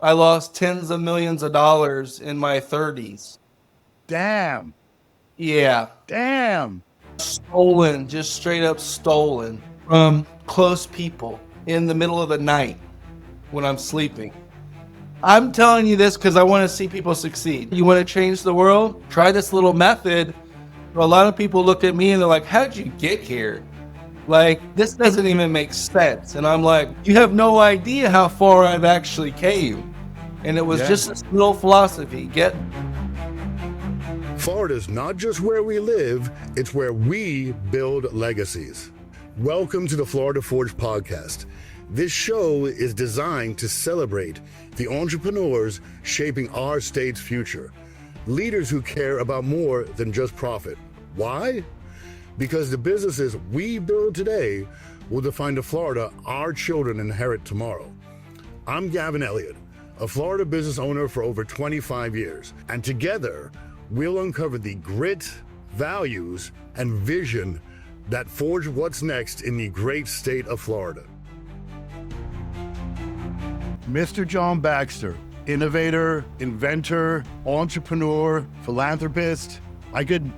I lost tens of millions of dollars in my 30s. Damn. Yeah, Damn. stolen, just straight up stolen from close people in the middle of the night when I'm sleeping. I'm telling you this because I want to see people succeed. You want to change the world? Try this little method. A lot of people look at me and they're like, how'd you get here? Like, this doesn't even make sense. And I'm like, you have no idea how far I've actually came. And it was Yeah. just this little philosophy. Florida's not just where we live, it's where we build legacies. Welcome to the Florida Forge podcast. This show is designed to celebrate the entrepreneurs shaping our state's future. Leaders who care about more than just profit. Why? Because the businesses we build today will define the Florida our children inherit tomorrow. I'm Gavin Elliott, a Florida business owner for over 25 years, and together we'll uncover the grit, values, and vision that forge what's next in the great state of Florida. Mr. John Baxter, innovator, inventor, entrepreneur, philanthropist. I could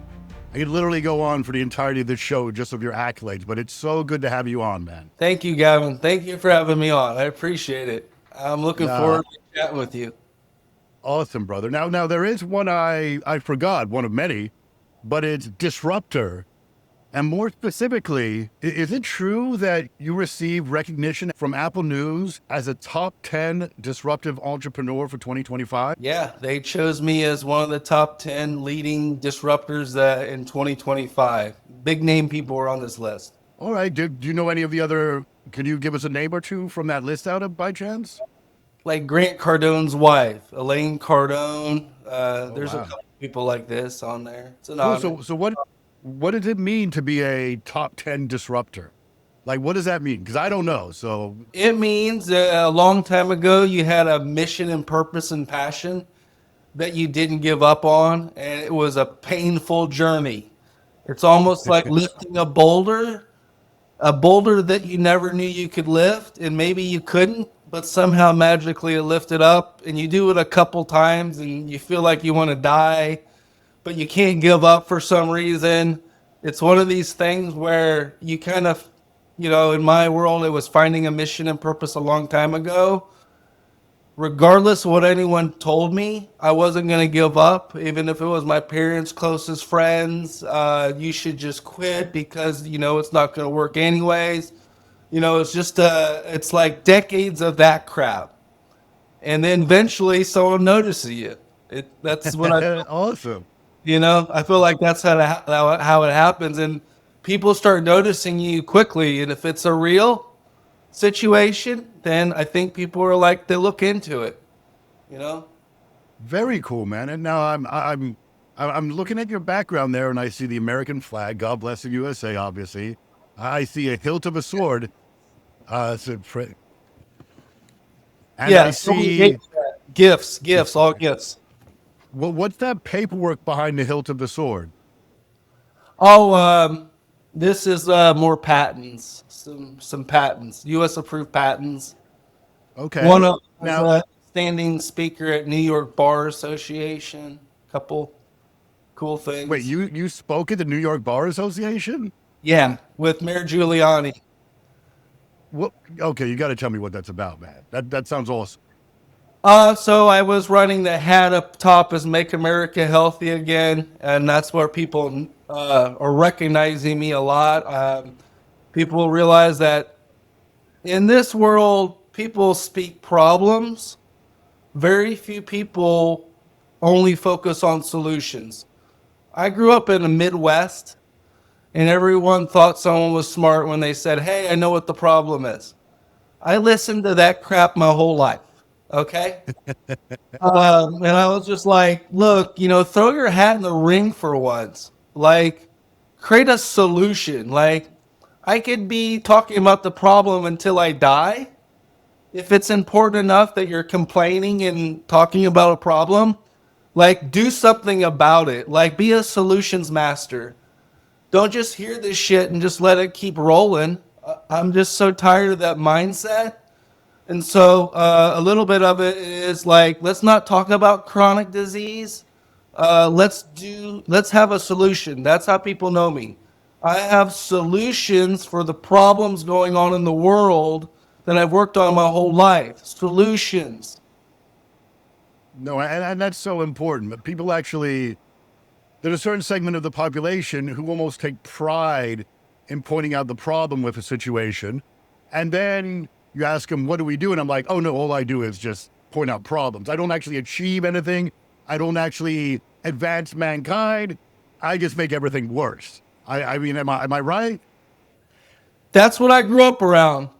literally go on for the entirety of this show just of your accolades, but it's so good to have you on, man. Thank you, Gavin. Thank you for having me on. I appreciate it. I'm looking Nah, forward to chatting with you. awesome, brother. Now there is one I forgot, one of many, but it's Disruptor. And more specifically, is it true that you received recognition from Apple News as a top 10 disruptive entrepreneur for 2025? Yeah, they chose me as one of the top 10 leading disruptors in 2025. Big name people were on this list. All right. Do you know any of the other? Can you give us a name or two from that list out of by chance? Like Grant Cardone's wife, Elaine Cardone. Oh, There's a wow. couple people like this on there. It's an Cool. honor. So what does it mean to be a top 10 disruptor? Like, what does that mean? Because I don't know. So, It means a long time ago you had a mission and purpose and passion that you didn't give up on, and it was a painful journey. It's almost like lifting a boulder that you never knew you could lift, and maybe you couldn't, but somehow magically it lifted up, and you do it a couple times, and you feel like you want to die, but you can't give up for some reason. It's one of these things where you kind of, in my world, it was finding a mission and purpose a long time ago. Regardless of what anyone told me, I wasn't going to give up, even if it was my parents' closest friends. You should just quit because, it's not going to work anyways. It's like decades of that crap. And then eventually someone notices you. That's what I awesome. I feel like that's how it happens, and people start noticing you quickly. And if it's a real situation, then I think people are like they look into it. You know, Very cool, man. And now I'm looking at your background there, and I see the American flag. God bless the USA. Obviously, I see a hilt of a sword. So, and yeah. I Someone gave see me that. Gifts, all gifts. what's that paperwork behind the hilt of the sword? Oh, this is more patents, some patents, U.S. approved patents. One Okay. of them is Now, a standing speaker at New York Bar Association. Couple cool wait, things. you spoke at the New York Bar Association? Yeah, with Mayor Giuliani. What? Okay, you got to tell me what that's about, man. That sounds awesome. So I was running the hat up top as Make America Healthy Again, and that's where people are recognizing me a lot. People realize that in this world, people speak problems. Very few people only focus on solutions. I grew up in the Midwest, and everyone thought someone was smart when they said, "Hey, I know what the problem is." I listened to that crap my whole life. Okay. And I was just like, look, throw your hat in the ring for once. Like, create a solution. Like, I could be talking about the problem until I die. If it's important enough that you're complaining and talking about a problem, like, do something about it. Like, be a solutions master. Don't just hear this shit and just let it keep rolling. I'm just so tired of that mindset. And so a little bit of it is like, let's not talk about chronic disease. Let's have a solution. That's how people know me. I have solutions for the problems going on in the world that I've worked on my whole life. Solutions. No, and that's so important. But people actually, there's a certain segment of the population who almost take pride in pointing out the problem with a situation. And then you ask them, what do we do? And I'm like, oh no, all I do is just point out problems. I don't actually achieve anything. I don't actually advance mankind. I just make everything worse. I mean, am I right? That's what I grew up around.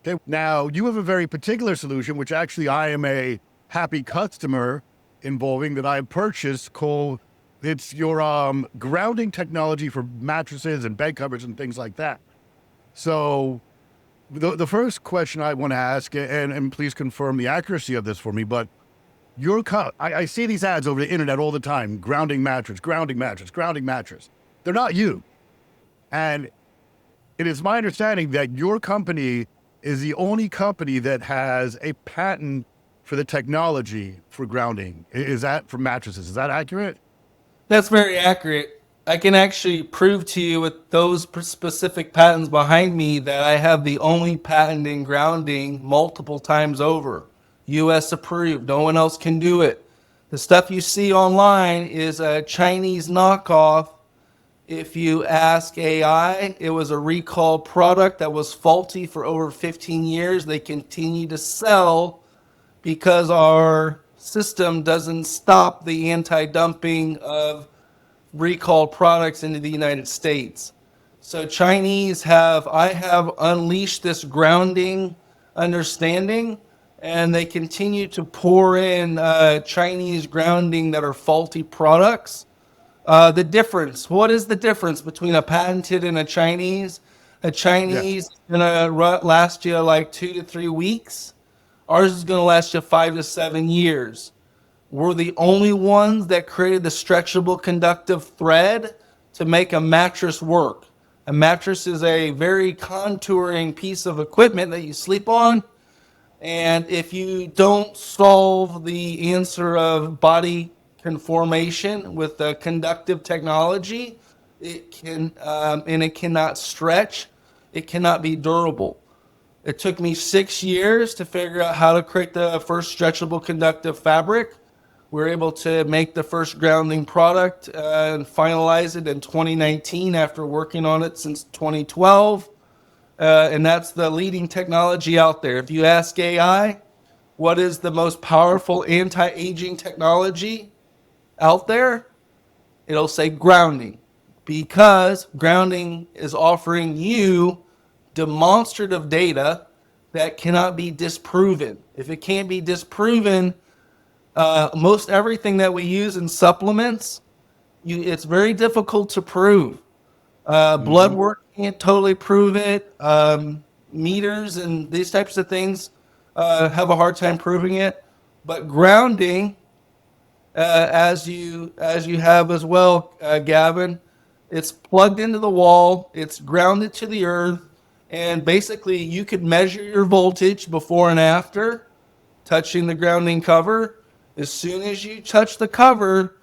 Okay. Now, you have a very particular solution, which actually I am a happy customer involving that I purchased called, it's your grounding technology for mattresses and bed covers and things like that. So the first question I want to ask, and please confirm the accuracy of this for me, but I see these ads over the internet all the time, grounding mattress, grounding mattress, grounding mattress. They're not you. And it is my understanding that your company is the only company that has a patent for the technology for grounding. Is that for mattresses? Is that accurate? That's very accurate. I can actually prove to you with those specific patents behind me that I have the only patent in grounding multiple times over. US approved. No one else can do it. The stuff you see online is a Chinese knockoff. If you ask AI, it was a recalled product that was faulty for over 15 years. They continue to sell because our system doesn't stop the anti-dumping of recalled products into the United States. So I have unleashed this grounding understanding, and they continue to pour in Chinese grounding that are faulty products. The difference, what is the difference between a patented and a Chinese? A Yes. Chinese is gonna last you like 2 to 3 weeks. Ours is gonna last you 5 to 7 years. We're the only ones that created the stretchable conductive thread to make a mattress work. A mattress is a very contouring piece of equipment that you sleep on. And if you don't solve the answer of body conformation with the conductive technology, it cannot stretch. It cannot be durable. It took me 6 years to figure out how to create the first stretchable conductive fabric. We were able to make the first grounding product and finalize it in 2019 after working on it since 2012. And that's the leading technology out there. If you ask AI, what is the most powerful anti-aging technology out there? It'll say grounding, because grounding is offering you demonstrative data that cannot be disproven. If it can't be disproven, most everything that we use in supplements, it's very difficult to prove. Blood Hmm. work can't totally prove it. Meters and these types of things have a hard time proving it. But grounding, as you have as well, Gavin, it's plugged into the wall. It's grounded to the earth, and basically you could measure your voltage before and after touching the grounding cover. As soon as you touch the cover,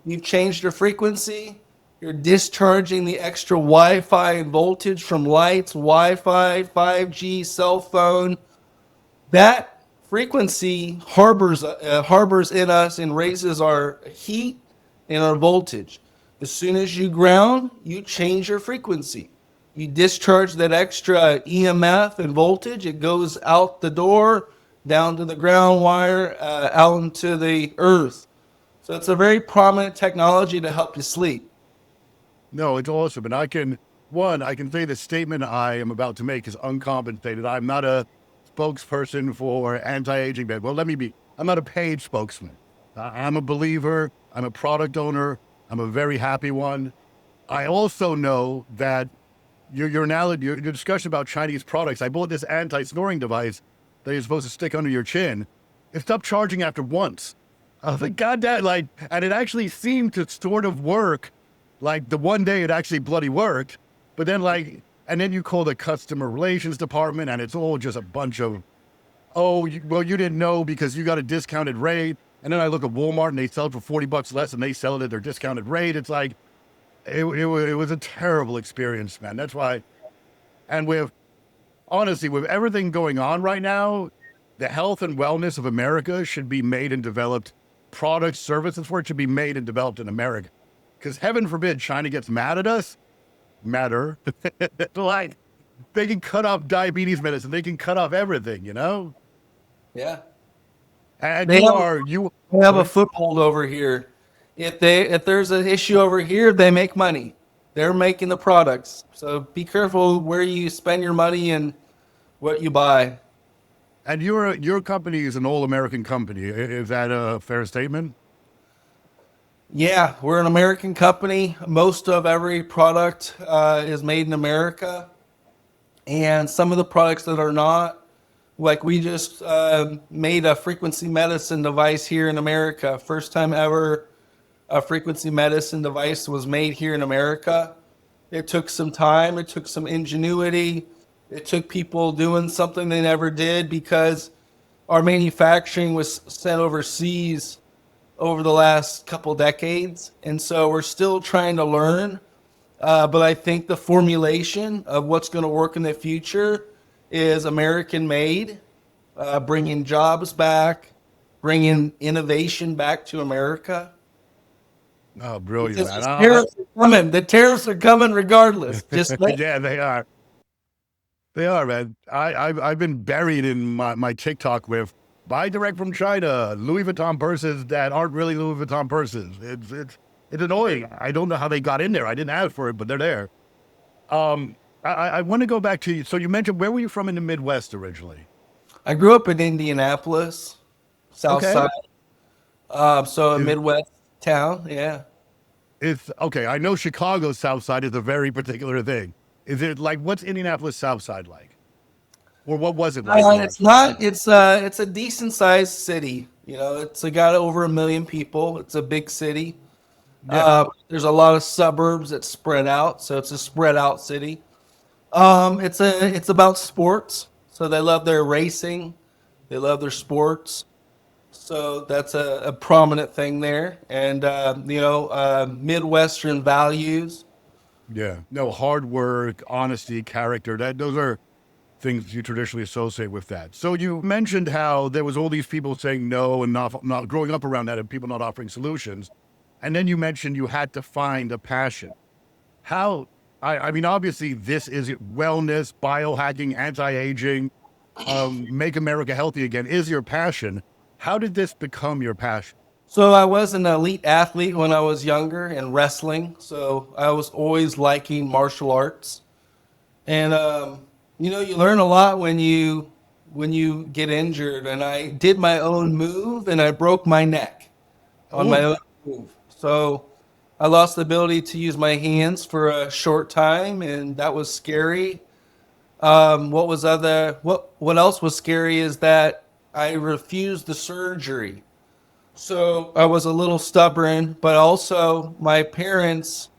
you've changed your frequency. You're discharging the extra Wi-Fi and voltage from lights, Wi-Fi, 5G, cell phone. That frequency harbors in us and raises our heat and our voltage. As soon as you ground, you change your frequency. You discharge that extra EMF and voltage. It goes out the door, down to the ground wire, out into the earth. So it's a very prominent technology to help you sleep. No, it's awesome. And I can say the statement I am about to make is uncompensated. I'm not a spokesperson for anti-aging bed. Well, I'm not a paid spokesman. I'm a believer. I'm a product owner. I'm a very happy one. I also know that your analogy, your discussion about Chinese products, I bought this anti-snoring device that you're supposed to stick under your chin. It stopped charging after once. I was like, God, and it actually seemed to sort of work. Like the one day it actually bloody worked, but then like And then you call the customer relations department, and it's all just a bunch of, oh, well, you didn't know because you got a discounted rate. And then I look at Walmart and they sell it for $40 less and they sell it at their discounted rate. It's like, it was a terrible experience, man. That's why. And honestly, with everything going on right now, the health and wellness of America should be made and developed. Products, services for it should be made and developed in America. Because heaven forbid China gets mad at us. Matter. Like, they can cut off diabetes medicine. They can cut off everything, you know? Yeah. And They you have a foothold over here. If there's an issue over here, they make money. They're making the products. So be careful where you spend your money and what you buy. and your company is an all-American company. Is that a fair statement? Yeah, we're an American company. Most of every product is made in America. And some of the products that are not, like we just made a frequency medicine device here in America. First time ever a frequency medicine device was made here in America. It took some time, it took some ingenuity, it took people doing something they never did because our manufacturing was sent overseas over the last couple decades. And so we're still trying to learn. But I think the formulation of what's going to work in the future is American made, bringing jobs back, bringing innovation back to America. Oh, brilliant, Because man. the tariffs are coming. The tariffs are coming regardless. Just like, Yeah, they are. They are, man. I've been buried in my TikTok with buy direct from China, Louis Vuitton purses that aren't really Louis Vuitton purses. It's annoying. I don't know how they got in there. I didn't ask for it, but they're there. I want to go back to you. So you mentioned, where were you from in the Midwest originally? I grew up in Indianapolis, South Okay. Side. So a Is, Midwest town. Yeah. it's okay. I know Chicago's South Side is a very particular thing. Is it like, what's Indianapolis South Side like? Or what was it like more? It's not. It's a decent sized city. You know, it's got over 1 million people. It's a big city. Yeah. There's a lot of suburbs that spread out, so it's a spread out city. It's about sports, so they love their racing, they love their sports, so that's a prominent thing there. And Midwestern values. Yeah. No, hard work, honesty, character. Those are things you traditionally associate with that. So you mentioned how there was all these people saying no and not growing up around that and people not offering solutions. And then you mentioned you had to find a passion. How, I mean, obviously this is wellness, biohacking, anti-aging, make America healthy again is your passion. How did this become your passion? So I was an elite athlete when I was younger in wrestling, so I was always liking martial arts. And you learn a lot when you get injured. And I did my own move, and I broke my neck on my Oh, own move. So I lost the ability to use my hands for a short time, and that was scary. What else was scary is that I refused the surgery. So I was a little stubborn, but also my parents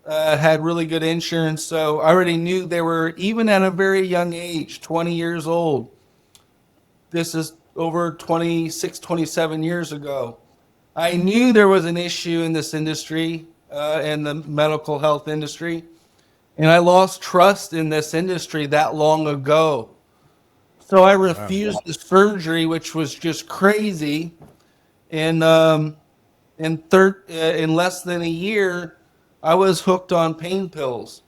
had really good insurance, so I already knew they were, even at a very young age, 20 years old. This is over 26, 27 years ago. I knew there was an issue in this industry, in the medical health industry, and I lost trust in this industry that long ago. So I wow. refused the surgery, which was just crazy. And in less than a year, I was hooked on pain pills.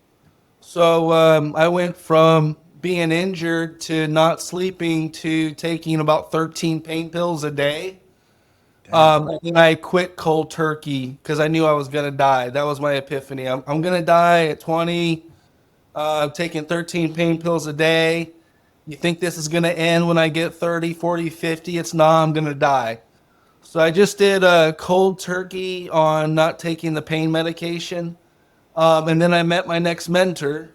So I went from being injured to not sleeping to taking about 13 pain pills a day. Damn. And then I quit cold turkey because I knew I was going to die. That was my epiphany. I'm going to die at 20, taking 13 pain pills a day. You think this is going to end when I get 30, 40, 50? It's not. I'm going to die. So I just did a cold turkey on not taking the pain medication. And then I met my next mentor,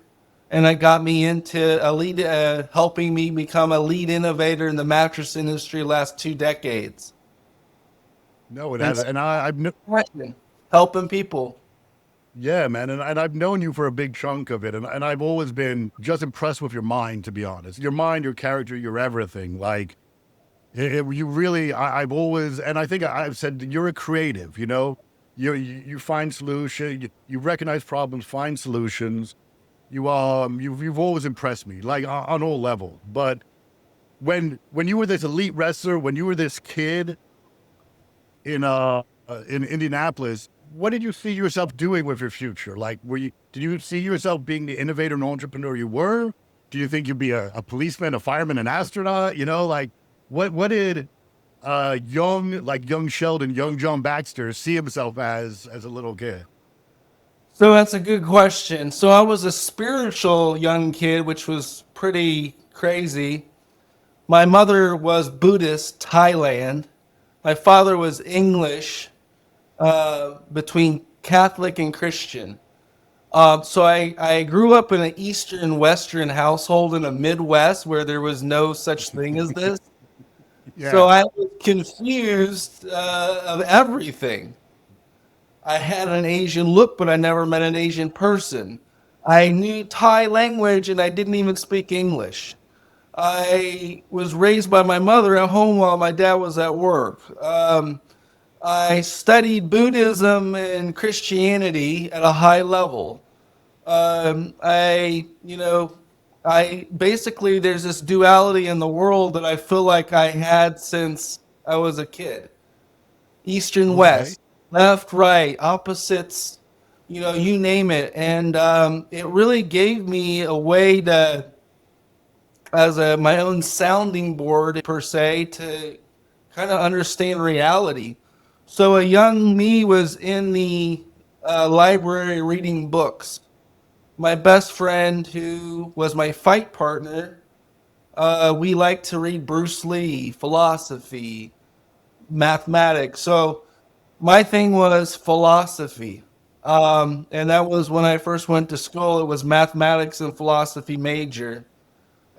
and it got me into helping me become a lead innovator in the mattress industry last 2 decades. No, it And has. it's And I've, passion, helping people. Yeah, man. And I've known you for a big chunk of it. And I've always been just impressed with your mind, to be honest. Your mind, your character, your everything. Like, you really, I've always, and I think I've said you're a creative, you know? You find solution, you recognize problems, find solutions. You've always impressed me, like on all levels. But when you were this elite wrestler, when you were this kid in Indianapolis, what did you see yourself doing with your future? Like, did you see yourself being the innovator and entrepreneur you were? Do you think you'd be a policeman, a fireman, an astronaut? You know, like what did young Sheldon, young John Baxter see himself as a little kid? So that's a good question. So I was a spiritual young kid, which was pretty crazy. My mother was Buddhist, Thailand. My father was English, between Catholic and Christian. So I grew up in an Eastern Western household in a Midwest where there was no such thing as this. So Yeah. I was confused of everything. I had an Asian look, but I never met an Asian person. I knew Thai language and I didn't even speak English. I was raised by my mother at home while my dad was at work. I studied Buddhism and Christianity at a high level. I basically, there's this duality in the world that I feel like I had since I was a kid. Eastern, Okay. west, left, right, opposites, you name it. And it really gave me a way to, as my own sounding board per se, to kind of understand reality. So a young me was in the library reading books. My best friend, who was my fight partner, we liked to read Bruce Lee, philosophy, mathematics. So my thing was philosophy. And that was when I first went to school. It was mathematics and philosophy major.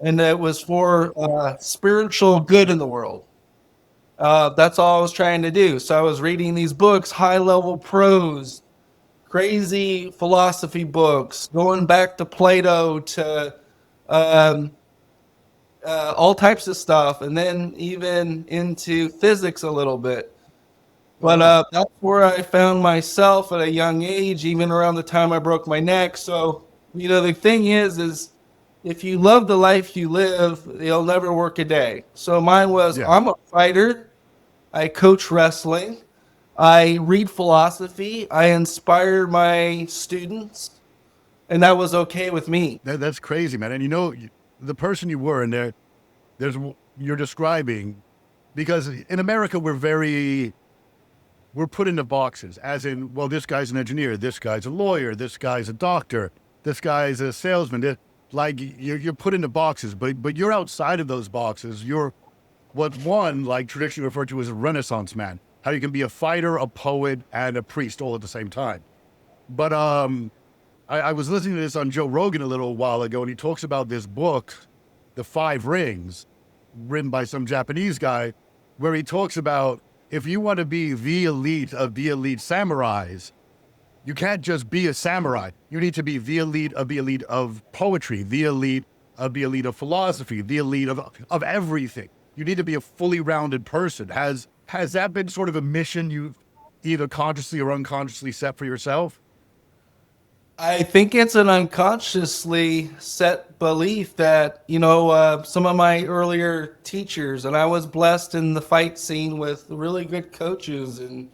And it was for spiritual good in the world. That's all I was trying to do. So I was reading these books, high level prose, crazy philosophy books, going back to Plato to um, all types of stuff, and then even into physics a little bit. But Wow. that's where I found myself at a young age, even around the time I broke my neck. So, the thing is if you love the life you live, you'll never work a day. So mine was, Yeah. I'm a fighter. I coach wrestling. I read philosophy. I inspire my students, and that was okay with me. That's crazy, man. And the person you were in there, you're describing, because in America we're put into boxes, as in, well, this guy's an engineer, this guy's a lawyer, this guy's a doctor, this guy's a salesman. Like you're put into boxes, but you're outside of those boxes. You're what one like traditionally referred to as a Renaissance man. How you can be a fighter, a poet, and a priest all at the same time. But I was listening to this on Joe Rogan a little while ago, and he talks about this book, The Five Rings, written by some Japanese guy, where he talks about if you want to be the elite of the elite samurais, you can't just be a samurai. You need to be the elite of poetry, the elite of philosophy, the elite of everything. You need to be a fully rounded person. Has that been sort of a mission you've either consciously or unconsciously set for yourself? I think it's an unconsciously set belief that, some of my earlier teachers, and I was blessed in the fight scene with really good coaches and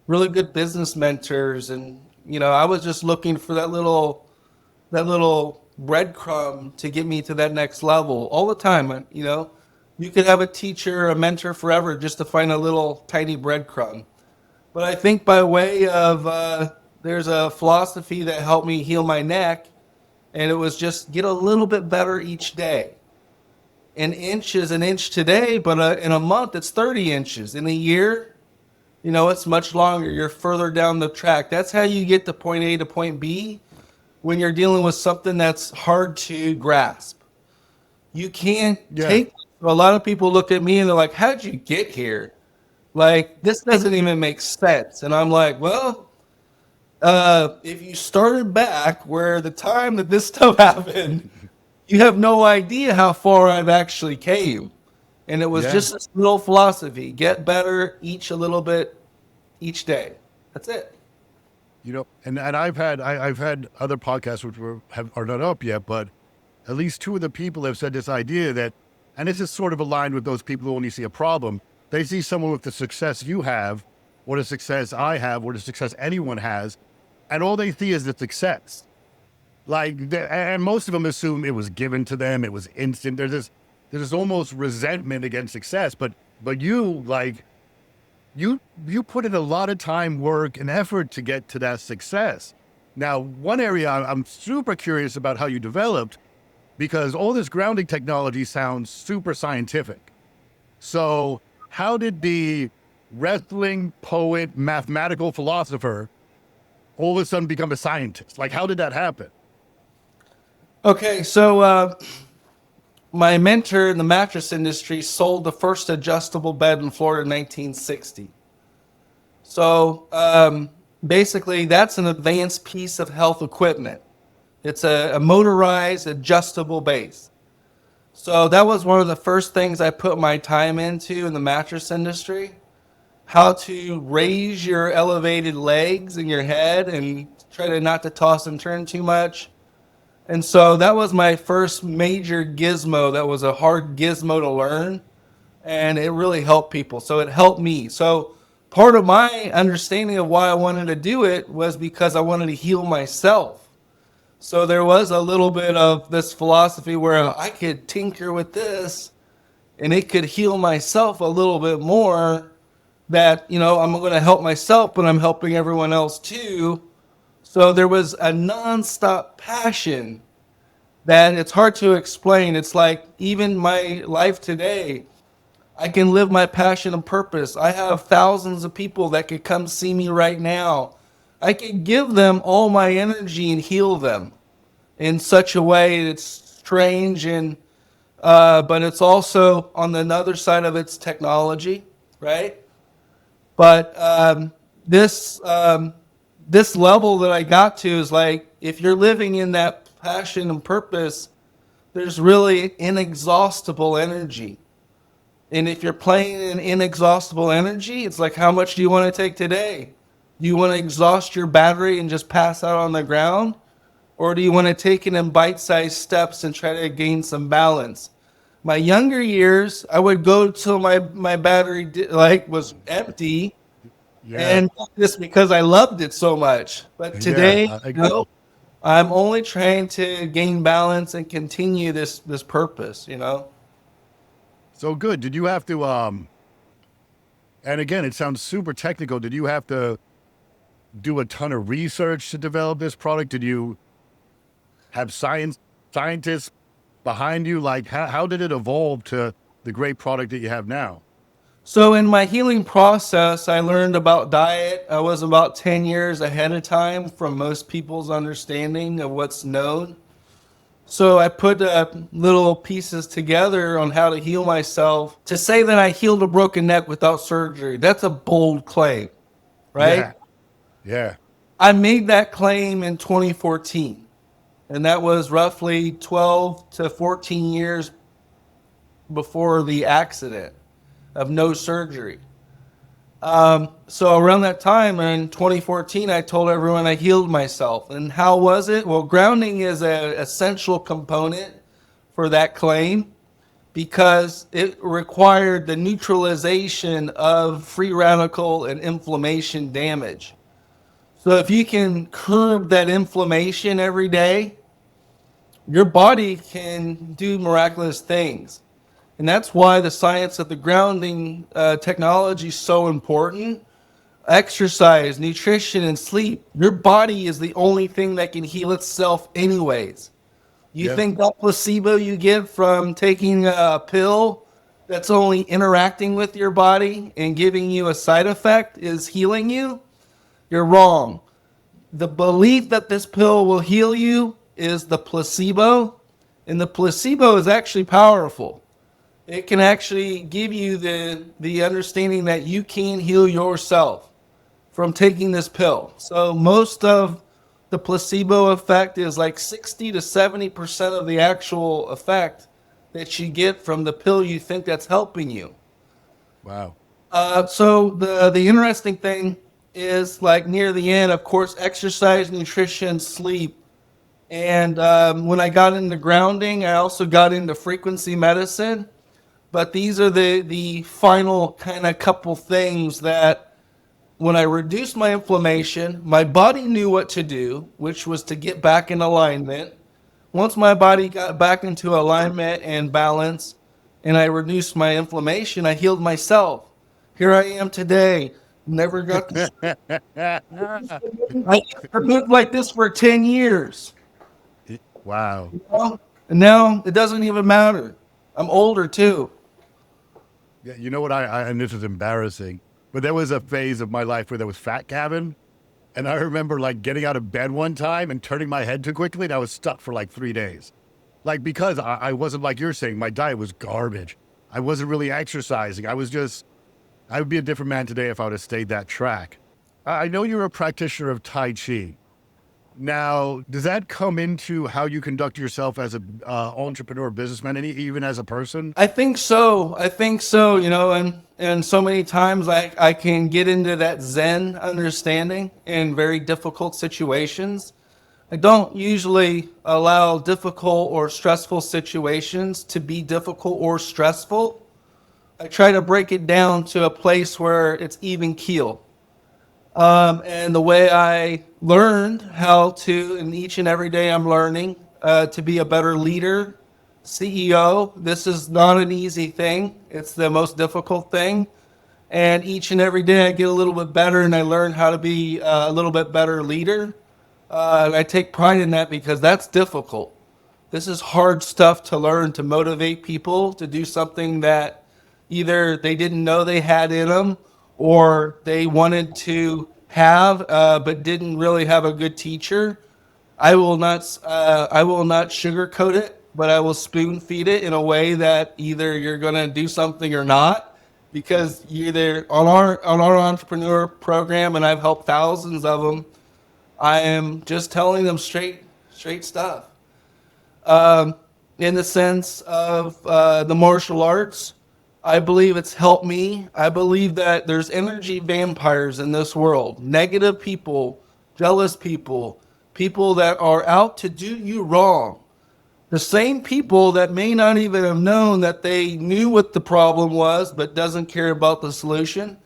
really good business mentors. And, I was just looking for that little breadcrumb to get me to that next level all the time. You could have a teacher, a mentor forever just to find a little tiny breadcrumb. But I think by way of there's a philosophy that helped me heal my neck, and it was just get a little bit better each day. An inch is an inch today, but in a month it's 30 inches. In a year, it's much longer. You're further down the track. That's how you get to point A to point B when you're dealing with something that's hard to grasp. You can't Yeah. take. A lot of people look at me and they're like, "How'd you get here? Like, this doesn't even make sense." And I'm like, well, If you started back where the time that this stuff happened, you have no idea how far I've actually came. And it was Yeah. just this little philosophy: get better each a little bit each day. That's it. And I've had other podcasts which are not up yet, but at least two of the people have said this idea that, and this is sort of aligned with those people who only see a problem. They see someone with the success you have, or the success I have, or the success anyone has, and all they see is the success. And most of them assume it was given to them, it was instant. There's almost resentment against success, but you put in a lot of time, work, and effort to get to that success. Now, one area I'm super curious about how you developed, because all this grounding technology sounds super scientific. So how did the wrestling poet, mathematical philosopher all of a sudden become a scientist? Like, how did that happen? Okay, so my mentor in the mattress industry sold the first adjustable bed in Florida in 1960. So basically, that's an advanced piece of health equipment. It's a motorized adjustable base. So that was one of the first things I put my time into in the mattress industry. How to raise your elevated legs and your head and try to not to toss and turn too much. And so that was my first major gizmo. That was a hard gizmo to learn, and it really helped people. So it helped me. So part of my understanding of why I wanted to do it was because I wanted to heal myself. So there was a little bit of this philosophy where I could tinker with this and it could heal myself a little bit more, that, I'm going to help myself, but I'm helping everyone else too. So there was a nonstop passion that it's hard to explain. It's like even my life today, I can live my passion and purpose. I have thousands of people that could come see me right now. I can give them all my energy and heal them in such a way that's strange, and but it's also on the other side of its technology, right? But this level that I got to is like, if you're living in that passion and purpose, there's really inexhaustible energy. And if you're playing in inexhaustible energy, it's like, how much do you want to take today? Do you want to exhaust your battery and just pass out on the ground? Or do you want to take it in bite-sized steps and try to gain some balance? My younger years, I would go till my battery was empty, Yeah. and just because I loved it so much. But Yeah. today, I'm only trying to gain balance and continue this purpose. So good. Did you have to, and again, it sounds super technical. Did you have to do a ton of research to develop this product? Did you have scientists behind you? Like, how did it evolve to the great product that you have now? So in my healing process, I learned about diet. I was about 10 years ahead of time from most people's understanding of what's known. So I put little pieces together on how to heal myself. To say that I healed a broken neck without surgery, that's a bold claim, right? Yeah. Yeah. I made that claim in 2014, and that was roughly 12 to 14 years before the accident of no surgery. So around that time in 2014, I told everyone I healed myself. And how was it? Well, grounding is an essential component for that claim because it required the neutralization of free radical and inflammation damage. So if you can curb that inflammation every day, your body can do miraculous things. And that's why the science of the grounding technology is so important. Exercise, nutrition, and sleep. Your body is the only thing that can heal itself anyways. You Yeah. think that placebo you get from taking a pill that's only interacting with your body and giving you a side effect is healing you? You're wrong. The belief that this pill will heal you is the placebo, and the placebo is actually powerful. It can actually give you the understanding that you can heal yourself from taking this pill. So most of the placebo effect is like 60 to 70% of the actual effect that you get from the pill you think that's helping you. Wow. So the interesting thing is, like, near the end, of course, exercise, nutrition, sleep. And when I got into grounding, I also got into frequency medicine. But these are the final kind of couple things that, when I reduced my inflammation, my body knew what to do, which was to get back in alignment. Once my body got back into alignment and balance, and I reduced my inflammation, I healed myself. Here I am today. Never got to. I lived like this for 10 years. Wow. And now it doesn't even matter. I'm older too. Yeah, you know what? And this is embarrassing, but there was a phase of my life where there was fat cabin. And I remember like getting out of bed one time and turning my head too quickly, and I was stuck for like 3 days. Like, because I wasn't, like you're saying, my diet was garbage. I wasn't really exercising. I would be a different man today if I would have stayed that track. I know you're a practitioner of Tai Chi. Now, does that come into how you conduct yourself as an entrepreneur, businessman, and even as a person? I think so. I think so, and so many times I can get into that Zen understanding in very difficult situations. I don't usually allow difficult or stressful situations to be difficult or stressful. I try to break it down to a place where it's even keel. And the way I learned how to, and each and every day I'm learning to be a better leader, CEO. This is not an easy thing. It's the most difficult thing. And each and every day I get a little bit better, and I learn how to be a little bit better leader. I take pride in that because that's difficult. This is hard stuff to learn, to motivate people to do something that either they didn't know they had in them, or they wanted to have but didn't really have a good teacher. I will not sugarcoat it, but I will spoon feed it in a way that either you're going to do something or not. Because either on our entrepreneur program, and I've helped thousands of them, I am just telling them straight stuff. In the sense of the martial arts, I believe it's helped me. I believe that there's energy vampires in this world, negative people, jealous people, people that are out to do you wrong. The same people that may not even have known that they knew what the problem was, but doesn't care about the solution.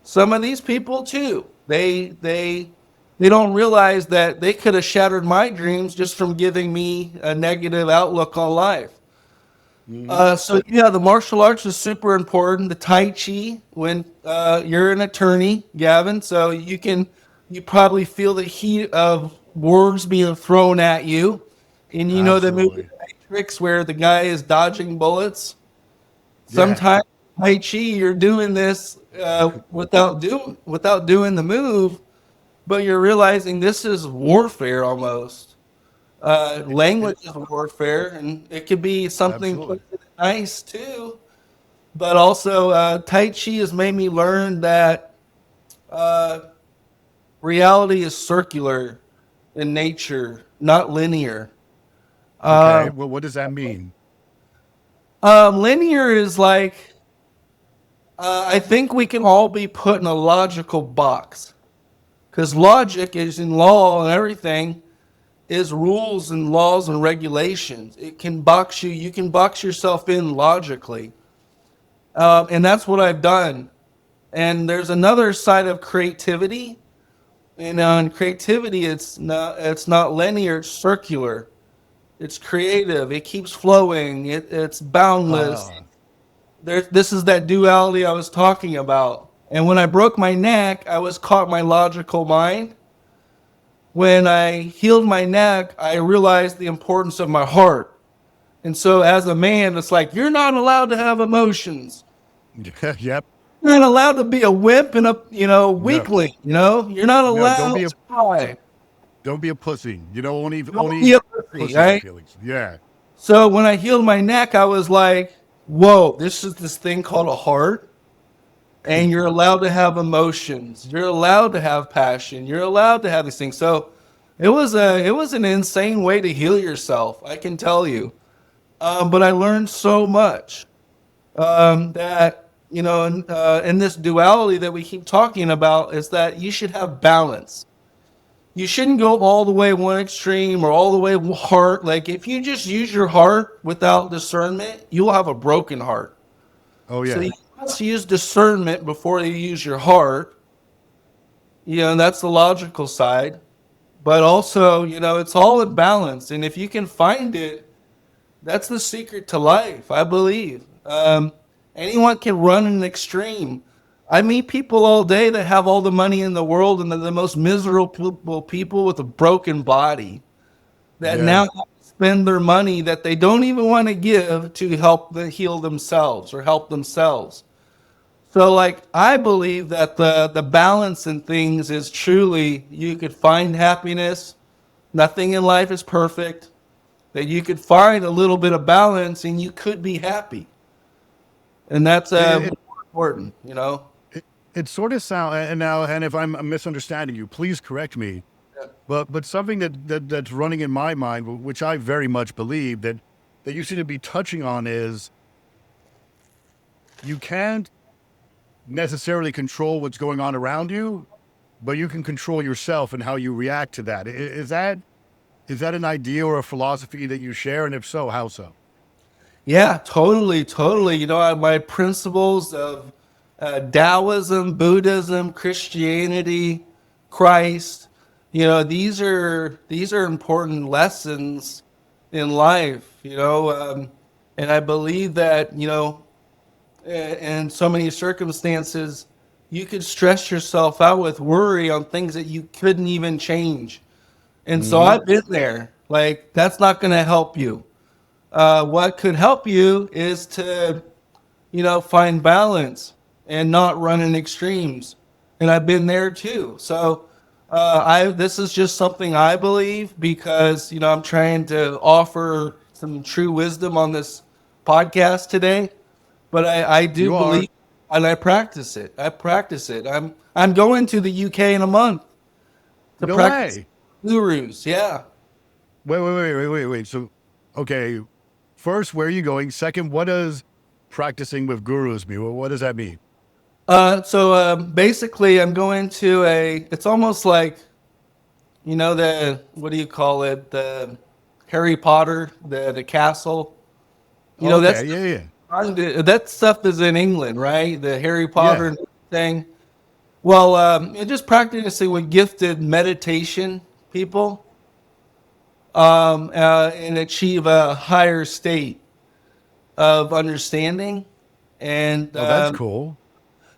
Some of these people too, they don't realize that they could have shattered my dreams just from giving me a negative outlook on life. So yeah, the martial arts is super important. The Tai Chi, when you're an attorney, Gavin, so you probably feel the heat of words being thrown at you, and you know the movie Absolutely. Matrix where the guy is dodging bullets. Yeah, Sometimes Tai Chi, you're doing this without doing the move, but you're realizing this is warfare almost. Language is warfare, and it could be something absolutely. nice too. But also, Tai Chi has made me learn that uh, reality is circular in nature, not linear. Okay. Uh, Well, what does that mean? Linear is like, I think we can all be put in a logical box, because logic is in law and everything is rules and laws and regulations. It can box you. You can box yourself in logically, and that's what I've done. And there's another side of creativity, and on creativity, it's not linear. It's circular. It's creative. It keeps flowing. It's boundless. Ah, This is that duality I was talking about. And when I broke my neck, I was caught in my logical mind. When I healed my neck, I realized the importance of my heart. And so as a man, it's like, you're not allowed to have emotions. yep. You're not allowed to be a wimp and a, No, weakling, You're not no. allowed to cry. Don't be a pussy. You know, Don't be only a pussy, pussies have right? feelings. Yeah. So when I healed my neck, I was like, whoa, this is this thing called a heart. and you're allowed to have emotions. You're allowed to have passion. You're allowed to have these things. So it was an insane way to heal yourself, I can tell you. But I learned so much that in this duality that we keep talking about is that you should have balance. You shouldn't go all the way one extreme or all the way heart. Like if you just use your heart without discernment, you will have a broken heart. Oh So yeah. you must use discernment before you use your heart. That's the logical side. But also, it's all in balance. And if you can find it, that's the secret to life, I believe. Anyone can run an extreme. I meet people all day that have all the money in the world and they're the most miserable people with a broken body that Yeah. now have to spend their money that they don't even want to give to help heal themselves or help themselves. So, like, I believe that the balance in things is truly you could find happiness. Nothing in life is perfect. That you could find a little bit of balance and you could be happy. And that's It, important. it sort of sounds, and now, and if I'm misunderstanding you, please correct me. But something that's running in my mind, which I very much believe that you seem to be touching on, is you can't necessarily control what's going on around you, but you can control yourself and how you react to that. Is that an idea or a philosophy that you share? And if so, how so? Yeah, totally, totally. My principles of Taoism, Buddhism, Christianity, Christ. These are important lessons in life. And I believe that in so many circumstances, you could stress yourself out with worry on things that you couldn't even change. And so Hmm. I've been there. Like that's not going to help you. What could help you is to, find balance and not run in extremes. And I've been there too. So, this is just something I believe because, I'm trying to offer some true wisdom on this podcast today. But I do You are. believe and I practice it. I practice it. I'm going to the UK in a month to No practice way. gurus. Yeah. Wait. So, okay. First, where are you going? Second, what does practicing with gurus mean? What does that mean? So basically, I'm going to it's almost like, what do you call it? The Harry Potter, the castle. Okay. That's Yeah. that stuff is in England, right? The Harry Yeah. Potter thing. Well, just practicing with gifted meditation people and achieve a higher state of understanding. And Oh, that's cool.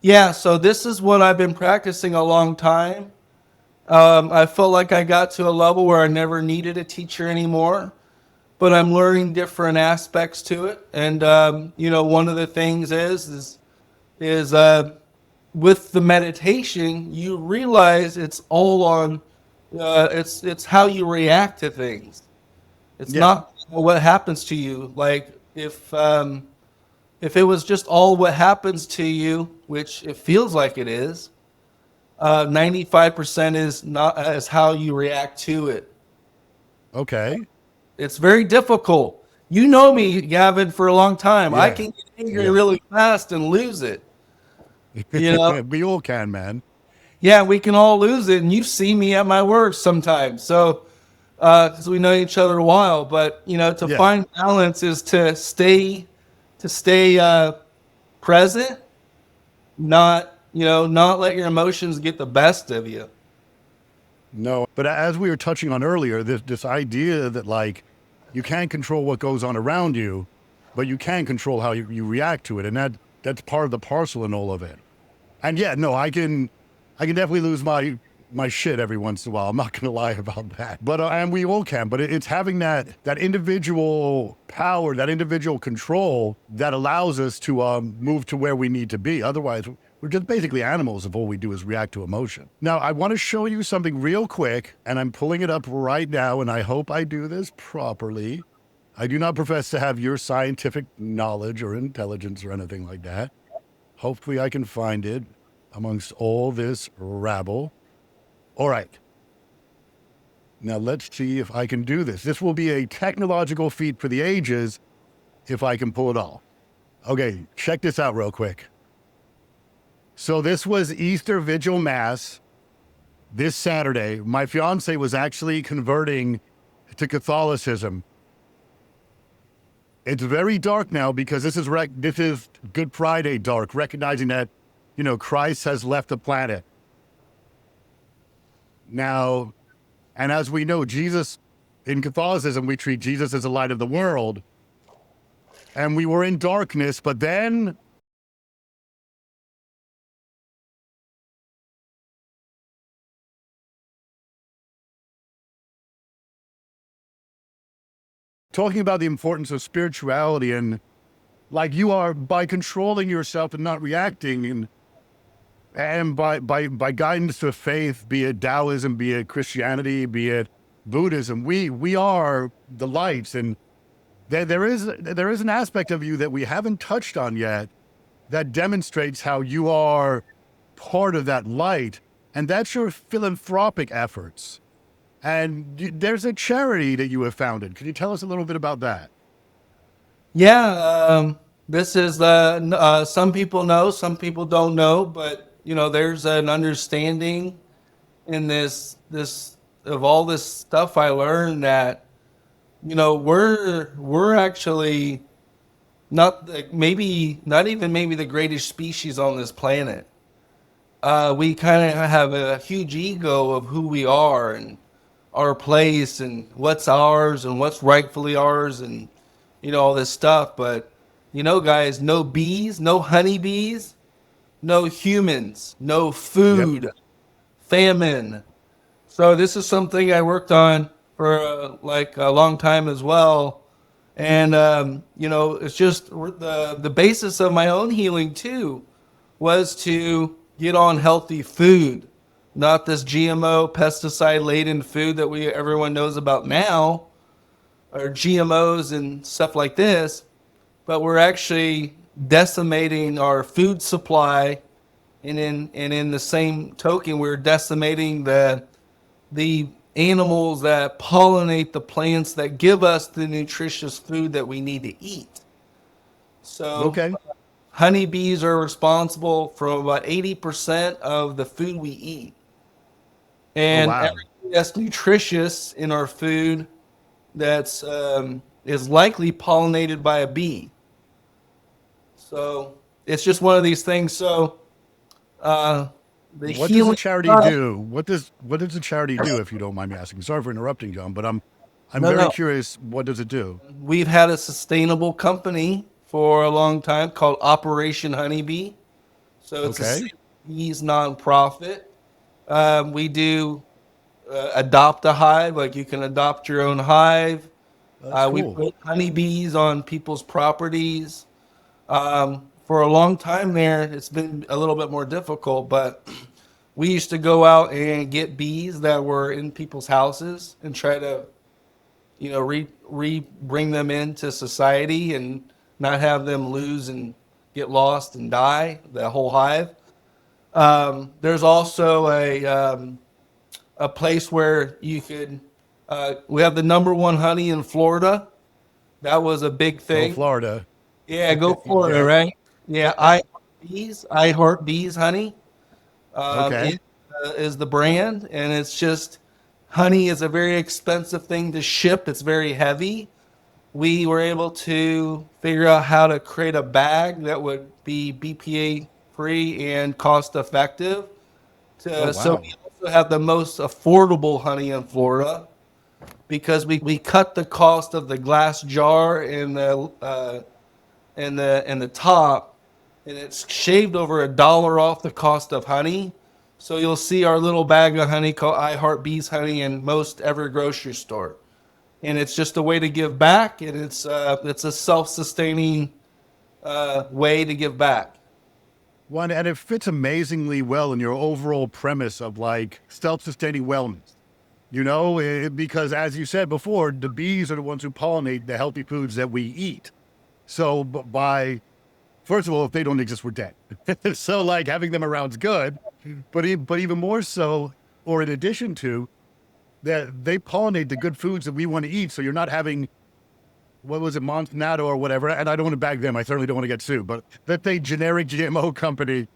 yeah, so this is what I've been practicing a long time. I felt like I got to a level where I never needed a teacher anymore, but I'm learning different aspects to it. And one of the things is with the meditation, you realize it's all on. It's how you react to things. It's Yeah. not what happens to you. Like if it was just all what happens to you, which it feels like it is, 95% is not as how you react to it. Okay. It's very difficult. You know me, Gavin, for a long time. I Yeah. can get angry Yeah. really fast and lose it. You know, We all can, man. yeah, we can all lose it, and you see me at my worst sometimes. So, because we know each other a while, but to Yeah. find balance is to stay present, not let your emotions get the best of you. No. But as we were touching on earlier, this idea that like you can't control what goes on around you, but you can control how you react to it, and that's part of the parcel in all of it. And yeah, no, I can definitely lose my shit every once in a while. I'm not gonna lie about that. But and we all can. But it's having that individual power, that individual control that allows us to move to where we need to be. Otherwise, we're just basically animals if all we do is react to emotion. Now, I want to show you something real quick, and I'm pulling it up right now, and I hope I do this properly. I do not profess to have your scientific knowledge or intelligence or anything like that. Hopefully I can find it amongst all this rabble. All right. Now let's see if I can do this. This will be a technological feat for the ages if I can pull it off. Okay, check this out real quick. So this was Easter Vigil Mass this Saturday. My fiance was actually converting to Catholicism. It's very dark now because this is Good Friday dark, recognizing that, Christ has left the planet. Now, and as we know, Jesus, in Catholicism, we treat Jesus as the light of the world. And we were in darkness, but then talking about the importance of spirituality and like you are by controlling yourself and not reacting and by guidance to faith, be it Taoism, be it Christianity, be it Buddhism, we are the lights. And there is an aspect of you that we haven't touched on yet that demonstrates how you are part of that light, and that's your philanthropic efforts. And there's a charity that you have founded. Can you tell us a little bit about that? Yeah, this is some people know, some people don't know, but there's an understanding in this of all this stuff I learned that we're actually not even maybe the greatest species on this planet. We kind of have a huge ego of who we are and our place and what's ours and what's rightfully ours and all this stuff. But guys, no bees, no honeybees, no humans, no food, Yep. famine. So this is something I worked on for like a long time as well. And it's just the basis of my own healing too was to get on healthy food, not this GMO pesticide laden food that everyone knows about now, or GMOs and stuff like this, but we're actually decimating our food supply, and in the same token, we're decimating the animals that pollinate the plants that give us the nutritious food that we need to eat. So Okay. honeybees are responsible for about 80% of the food we eat. Oh, And wow. everything that's nutritious in our food that's is likely pollinated by a bee. So it's just one of these things. So the What does the healing charity stuff, do? What does the charity do, if you don't mind me asking? Sorry for interrupting, John, but I'm no, very no. curious. What does it do? We've had a sustainable company for a long time called Operation Honeybee. So it's a Okay. bees nonprofit. We do adopt a hive, like you can adopt your own hive. That's We cool. put honeybees on people's properties. For a long time there, it's been a little bit more difficult, but we used to go out and get bees that were in people's houses and try to, bring them into society and not have them lose and get lost and die, the whole hive. There's also a place where you could, we have the number one honey in Florida. That was a big Go thing. Florida. Yeah, go Florida, Yeah. right? Yeah, I Heart Bees Honey. Okay. It is the brand, and it's just honey is a very expensive thing to ship. It's very heavy. We were able to figure out how to create a bag that would be BPA free and cost effective. Oh, So wow. we also have the most affordable honey in Florida because we cut the cost of the glass jar and the top, and it's shaved over $1 off the cost of honey. So you'll see our little bag of honey called I Heart Bees Honey in most every grocery store, and it's just a way to give back, and it's a self-sustaining way to give back. One, and it fits amazingly well in your overall premise of like self-sustaining wellness. Because as you said before, the bees are the ones who pollinate the healthy foods that we eat. So by First of all, if they don't exist, we're dead. So like having them around's good, but even more so, or in addition to that, they pollinate the good foods that we want to eat. So you're not having, what was it, Monsanto or whatever. And I don't want to bag them. I certainly don't want to get sued, but that they generic GMO company,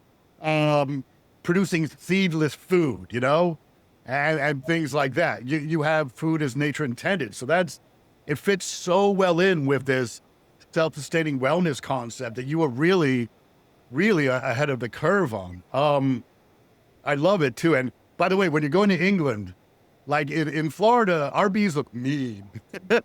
producing seedless food, you know, and things like that. You have food as nature intended. So it fits so well in with this self-sustaining wellness concept that you are really, really ahead of the curve on. I love it too. And by the way, when you're going to England, like in Florida, our bees look mean.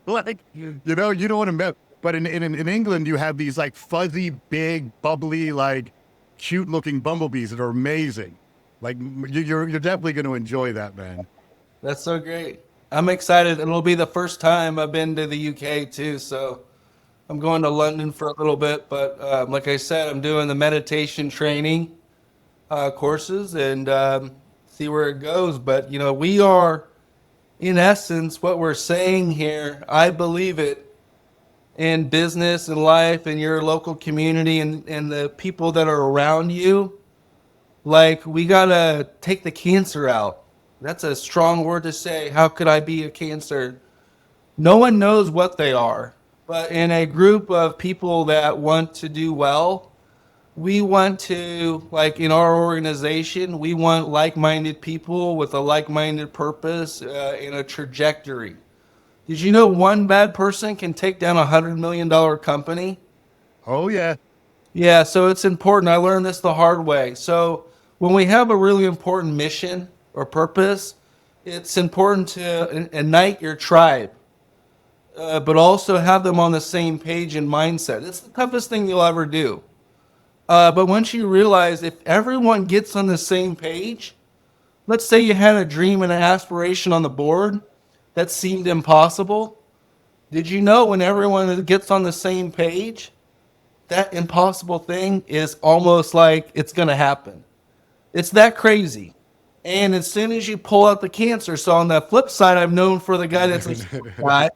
Like, you know, you don't want to mess. But in England, you have these like fuzzy, big, bubbly, like cute looking bumblebees that are amazing. Like you're definitely going to enjoy that, man. That's so great. I'm excited. It'll be the first time I've been to the UK too. So I'm going to London for a little bit. But like I said, I'm doing the meditation training courses and see where it goes. But, you know, we are, in essence, what we're saying here, I believe it, in business and life and your local community and the people that are around you. Like, we got to take the cancer out. That's a strong word to say. How could I be a cancer? No one knows what they are. But in a group of people that want to do well, we want to, like in our organization, we want like-minded people with a like-minded purpose and a trajectory. Did you know one bad person can take down $100 million company? Oh yeah. Yeah, so it's important. I learned this the hard way. So when we have a really important mission or purpose, it's important to ignite your tribe, but also have them on the same page and mindset. It's the toughest thing you'll ever do. But once you realize if everyone gets on the same page, let's say you had a dream and an aspiration on the board that seemed impossible. Did you know when everyone gets on the same page, that impossible thing is almost like it's going to happen? It's that crazy. And as soon as you pull out the cancer, so on the flip side, I'm known for the guy that's like,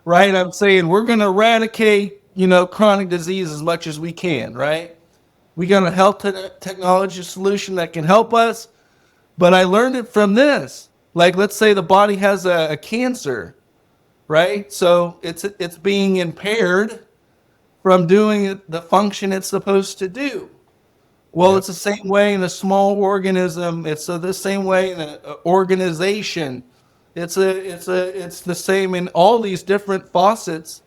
right? I'm saying we're going to eradicate, you know, chronic disease as much as we can, right? We got a health technology solution that can help us. But I learned it from this. Like, let's say the body has a cancer, right? So it's being impaired from doing the function it's supposed to do. Well, it's the same way in a small organism. It's the same way in an organization. It's the same in all these different facets